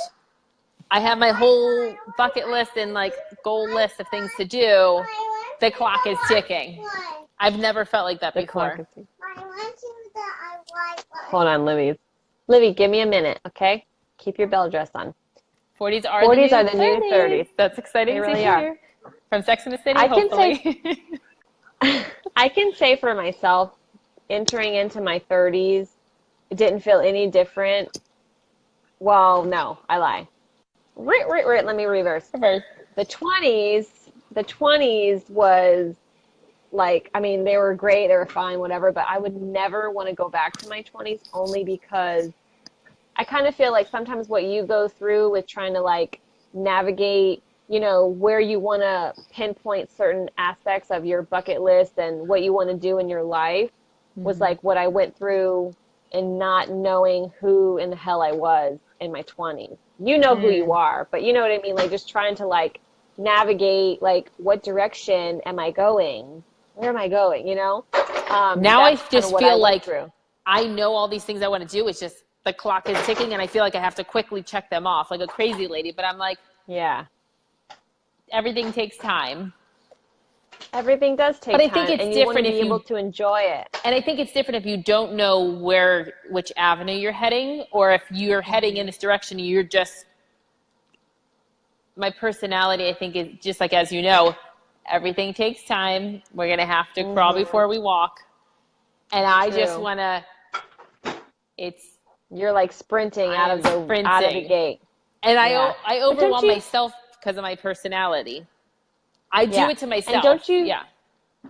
Speaker 1: I have my whole bucket list and like goal list of things to do. The clock is ticking. I've never felt like that before.
Speaker 3: Hold on, Livy. Livy, give me a minute, okay? Keep your bell dress on.
Speaker 1: 40s are the new 30s. That's exciting to hear. From Sex and the City, hopefully.
Speaker 3: I can say for myself, entering into my 30s, it didn't feel any different. Well, no, I lie. Let me reverse. The 20s was like, I mean, they were great, they were fine, whatever, but I would never want to go back to my 20s only because I kind of feel like sometimes what you go through with trying to like navigate you know, where you want to pinpoint certain aspects of your bucket list and what you want to do in your life was like what I went through in not knowing who in the hell I was in my 20s. You know who you are, but you know what I mean? Like just trying to like navigate, like what direction am I going? Where am I going? You know?
Speaker 1: Now I just feel like
Speaker 3: through.
Speaker 1: I know all these things I want to do. It's just the clock is ticking and I feel like I have to quickly check them off like a crazy lady. But I'm like,
Speaker 3: yeah,
Speaker 1: everything takes time.
Speaker 3: Everything does take time.
Speaker 1: But I think it's
Speaker 3: and
Speaker 1: different
Speaker 3: if
Speaker 1: if
Speaker 3: you able to enjoy it.
Speaker 1: And I think it's different if you don't know which avenue you're heading, or if you're heading in this direction, you're just, my personality, I think, is just like, as you know, everything takes time. We're going to have to crawl before we walk. And I just want to,
Speaker 3: you're like sprinting out of the gate.
Speaker 1: And I overwhelm myself because of my personality. I do it to myself.
Speaker 3: And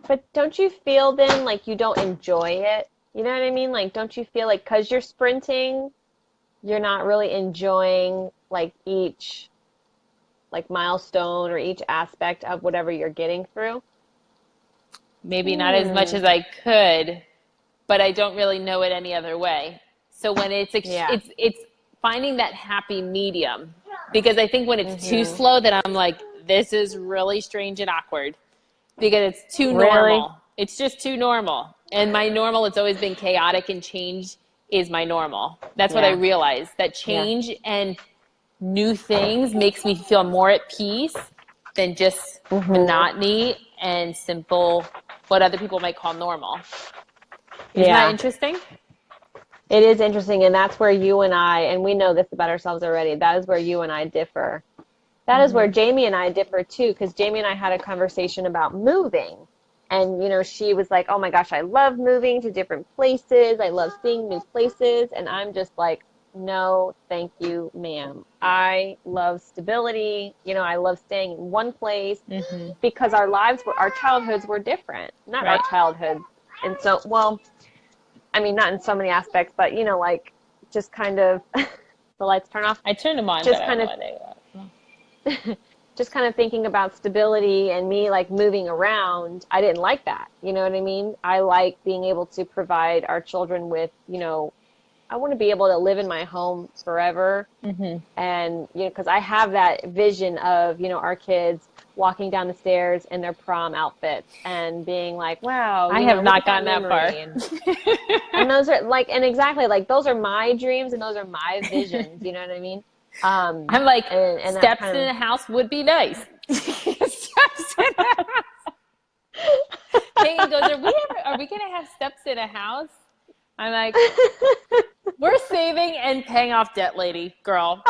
Speaker 3: but don't you feel then like you don't enjoy it? You know what I mean? Like, don't you feel like because you're sprinting, you're not really enjoying like each like milestone or each aspect of whatever you're getting through?
Speaker 1: Maybe not as much as I could, but I don't really know it any other way. So when it's finding that happy medium, because I think when it's too slow, then I'm like, this is really strange and awkward because it's too normal. It's just too normal. And my normal, it's always been chaotic, and change is my normal. That's what I realized, that change and new things makes me feel more at peace than just monotony and simple, what other people might call normal. Isn't that interesting?
Speaker 3: It is interesting. And that's where you and I, and we know this about ourselves already, that is where you and I differ. That is where Jamie and I differ too, because Jamie and I had a conversation about moving. And, you know, she was like, oh my gosh, I love moving to different places. I love seeing new places. And I'm just like, no, thank you, ma'am. I love stability. You know, I love staying in one place because our childhoods were different. Not our childhoods. And so, well, I mean, not in so many aspects, but, you know, like just kind of the lights turn off.
Speaker 1: I turned them on.
Speaker 3: Just kind of. Just kind of thinking about stability and me like moving around, I didn't like that. You know what I mean? I like being able to provide our children with, you know, I want to be able to live in my home forever. And, you know, because I have that vision of, you know, our kids walking down the stairs in their prom outfits and being like, wow.
Speaker 1: I have not gotten that far.
Speaker 3: And those are like, and exactly, like those are my dreams and those are my visions. You know what I mean?
Speaker 1: I'm like, and steps in a house would be nice. Steps in a house. Peyton goes, are we going to have steps in a house? I'm like, we're saving and paying off debt, lady, girl.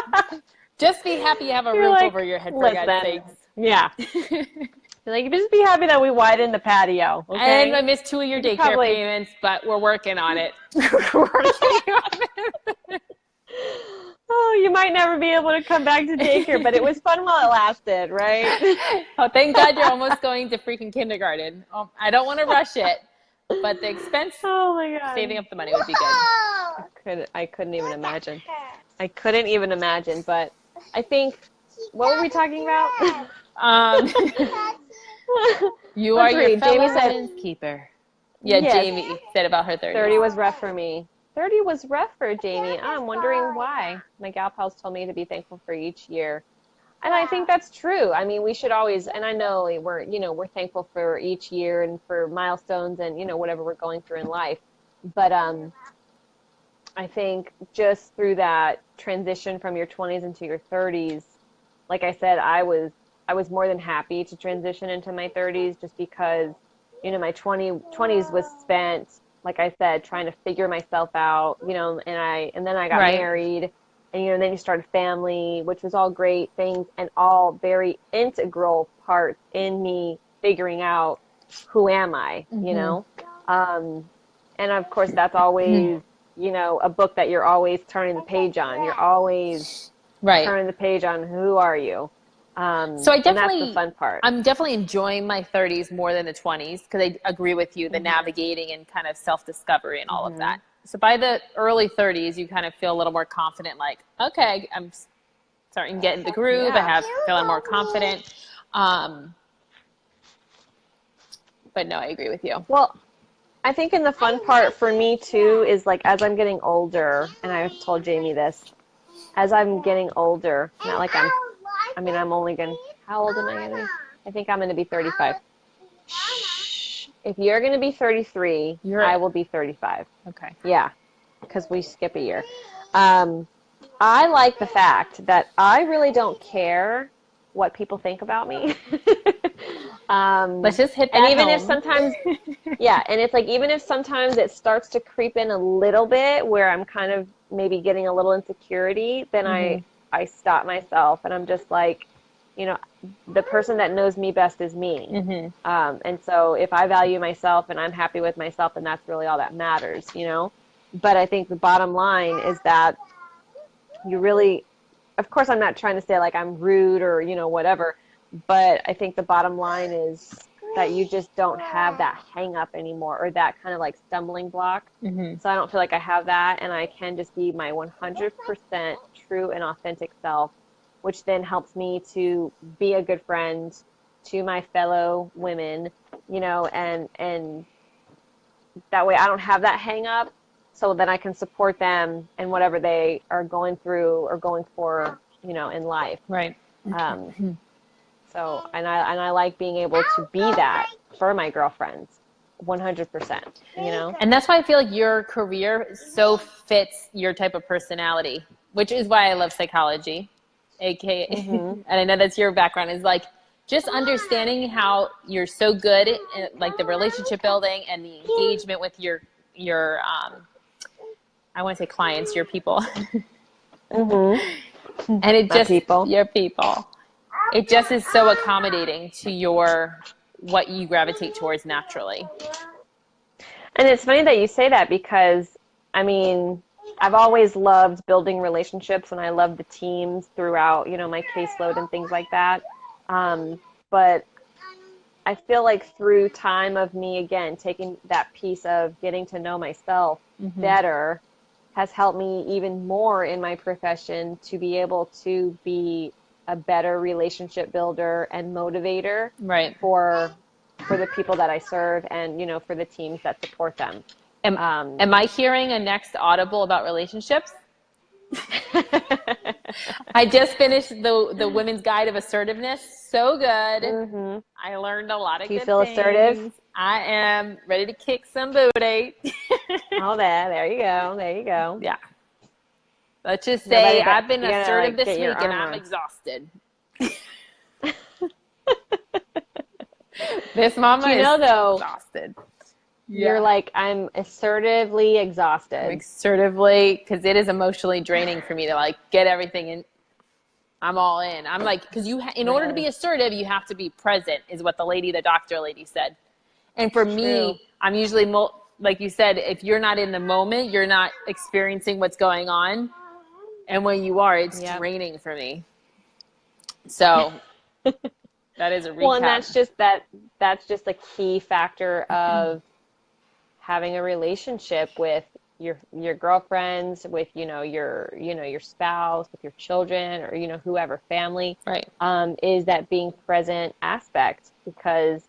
Speaker 1: Just be happy you have a roof over your head, for God's sakes.
Speaker 3: Yeah. Like, just be happy that we widened the patio. Okay?
Speaker 1: And I missed 2 of your daycare payments, but we're working on it. We're working on it.
Speaker 3: Oh, you might never be able to come back to daycare, but it was fun while it lasted, right?
Speaker 1: Oh, thank God you're almost going to freaking kindergarten. I don't want to rush it, but the expense, saving up the money would be good.
Speaker 3: I couldn't even imagine. I couldn't even imagine, but I think, what were we talking about?
Speaker 1: You are your fellow woman's keeper. Yeah, yes. Jamie said about her 30.
Speaker 3: 30 was rough for me. 30 was rough for Jamie. I'm wondering why. My gal pals told me to be thankful for each year. And I think that's true. I mean, we should always, and I know we're thankful for each year and for milestones and, you know, whatever we're going through in life. But I think just through that transition from your 20s into your 30s, like I said, I was more than happy to transition into my 30s just because, you know, my 20s was spent, like I said, trying to figure myself out, you know, and then I got married, and, you know, and then you started family, which was all great things and all very integral parts in me figuring out who am I, you know? And of course that's always, you know, a book that you're always turning the page on. You're always turning the page on who are you? So I definitely, and that's the fun part.
Speaker 1: I'm definitely enjoying my 30s more than the 20s because I agree with you, the navigating and kind of self-discovery and all of that. So by the early 30s, you kind of feel a little more confident, like, okay, I'm starting to get in the groove.
Speaker 3: Yeah.
Speaker 1: Feeling more confident. But no, I agree with you.
Speaker 3: Well, I think in the fun part for me too is like as I'm getting older, and I've told Jamie this, as I'm getting older, not like I'm only going to, how old am I going to be? I think I'm going to be 35. Shh. If you're going to be 33, I will be 35.
Speaker 1: Okay.
Speaker 3: Yeah, because we skip a year. I like the fact that I really don't care what people think about me.
Speaker 1: Let's just hit that
Speaker 3: and even
Speaker 1: home.
Speaker 3: if sometimes, yeah, and it's like even if sometimes it starts to creep in a little bit where I'm kind of maybe getting a little insecurity, then I stop myself and I'm just like, you know, the person that knows me best is me. And so if I value myself and I'm happy with myself, then that's really all that matters, you know. But I think the bottom line is that you really, of course, I'm not trying to say like I'm rude or, you know, whatever, but I think the bottom line is that you just don't have that hang up anymore or that kind of like stumbling block. So I don't feel like I have that, and I can just be my 100% true and authentic self, which then helps me to be a good friend to my fellow women, you know, and that way I don't have that hang up, so then I can support them in whatever they are going through or going for, you know, in life.
Speaker 1: Right.
Speaker 3: So, and I like being able to be that for my girlfriends, 100%, you know?
Speaker 1: And that's why I feel like your career so fits your type of personality, which is why I love psychology, aka, and I know that's your background, is like just understanding how you're so good at like the relationship building and the engagement with your I want to say clients, your people. And it just, your people. It just is so accommodating to what you gravitate towards naturally.
Speaker 3: And it's funny that you say that because, I mean, I've always loved building relationships and I love the teams throughout, you know, my caseload and things like that. But I feel like through time of me, again, taking that piece of getting to know myself better has helped me even more in my profession to be able to be a better relationship builder and motivator for the people that I serve and, you know, for the teams that support them.
Speaker 1: Am I hearing a next audible about relationships? I just finished the Women's Guide of Assertiveness. So good. I learned a lot of good things.
Speaker 3: Do you feel assertive?
Speaker 1: I am ready to kick some booty.
Speaker 3: Oh, there you go. There you go.
Speaker 1: Yeah. Let's just say I've been assertive this week and I'm exhausted. This mama is exhausted.
Speaker 3: You're like, I'm assertively exhausted.
Speaker 1: Assertively, because it is emotionally draining for me to like get everything in. I'm all in. I'm like, because in order to be assertive, you have to be present, is what the doctor lady said. And for me, I'm usually, like you said, if you're not in the moment, you're not experiencing what's going on. And when you are, it's draining for me. So that is a recap.
Speaker 3: Well, and that's just a key factor of having a relationship with your girlfriends, with, you know, your spouse, with your children, or, you know, whoever, family, is that being present aspect. Because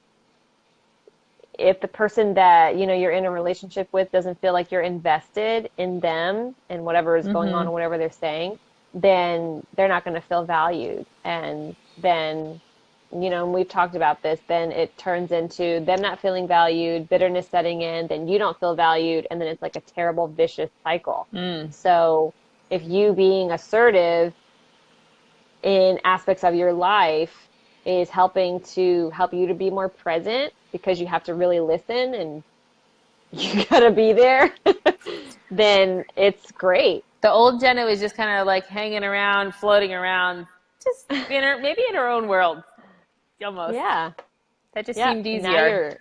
Speaker 3: if the person that, you know, you're in a relationship with doesn't feel like you're invested in them and whatever is going on or whatever they're saying, then they're not going to feel valued. And then, you know, and we've talked about this, then it turns into them not feeling valued, bitterness setting in, then you don't feel valued, and then it's like a terrible, vicious cycle. So if you being assertive in aspects of your life is help you to be more present, because you have to really listen and you gotta be there, then it's great.
Speaker 1: The old Jenna was just kind of like hanging around, floating around, just maybe in her own world. Almost. Yeah. That just seemed easier.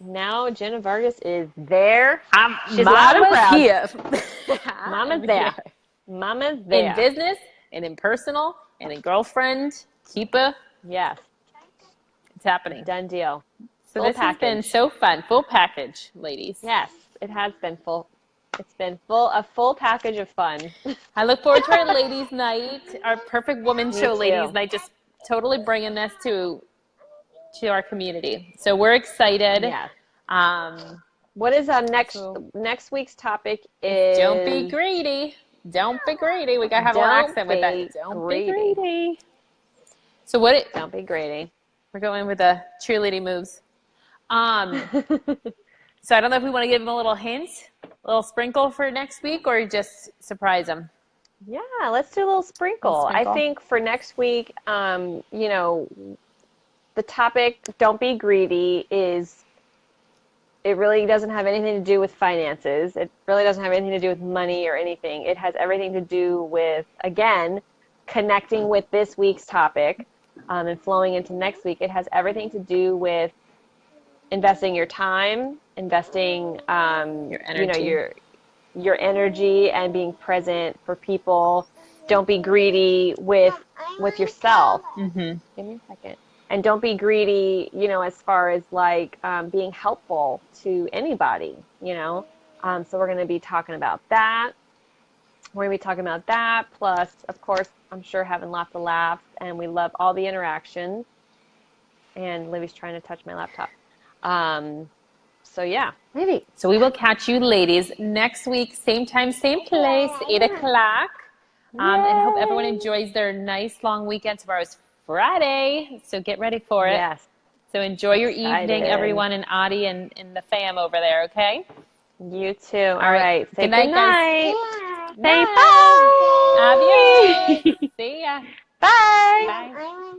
Speaker 3: Now Jenna Vargas is there.
Speaker 1: She's loud and proud. Here.
Speaker 3: Mama's there. Mama's there.
Speaker 1: In business and in personal and in girlfriend, keeper.
Speaker 3: Yes.
Speaker 1: It's happening.
Speaker 3: Done deal.
Speaker 1: So this has been so fun. Full package, ladies.
Speaker 3: Yes, it has been full It's been a full package of fun.
Speaker 1: I look forward to our ladies' night, our Perfect Woman Show
Speaker 3: too.
Speaker 1: ladies' night, just totally bringing this to our community. So we're excited.
Speaker 3: Yes.
Speaker 1: What
Speaker 3: is next week's topic is
Speaker 1: don't be greedy. Don't be greedy. We gotta have a little accent with that. Don't be greedy. So
Speaker 3: don't be greedy.
Speaker 1: We're going with the cheerleading moves. So I don't know if we want to give them a little hint, a little sprinkle for next week, or just surprise them.
Speaker 3: Yeah, let's do a little sprinkle. I think for next week, the topic, don't be greedy, it really doesn't have anything to do with finances. It really doesn't have anything to do with money or anything. It has everything to do with, again, connecting with this week's topic and flowing into next week. It has everything to do with investing your time, investing
Speaker 1: your energy.
Speaker 3: Your energy and being present for people. Don't be greedy with yourself.
Speaker 1: Mm-hmm.
Speaker 3: Give me a second. And don't be greedy, as far as being helpful to anybody, So we're going to be talking about that. We're going to be talking about that. Plus, of course, I'm sure having lots of laughs, and we love all the interactions. And Livy's trying to touch my laptop. So yeah, maybe.
Speaker 1: So we will catch you ladies next week, same time, same place, 8 o'clock. And hope everyone enjoys their nice long weekend. Tomorrow's Friday, so get ready for it.
Speaker 3: Yes.
Speaker 1: So enjoy your evening, everyone, and Audie and the fam over there, okay?
Speaker 3: You too. All right. Say
Speaker 1: good night,
Speaker 3: guys.
Speaker 1: Say
Speaker 3: bye.
Speaker 1: Adios. See ya.
Speaker 3: Bye.
Speaker 1: Bye.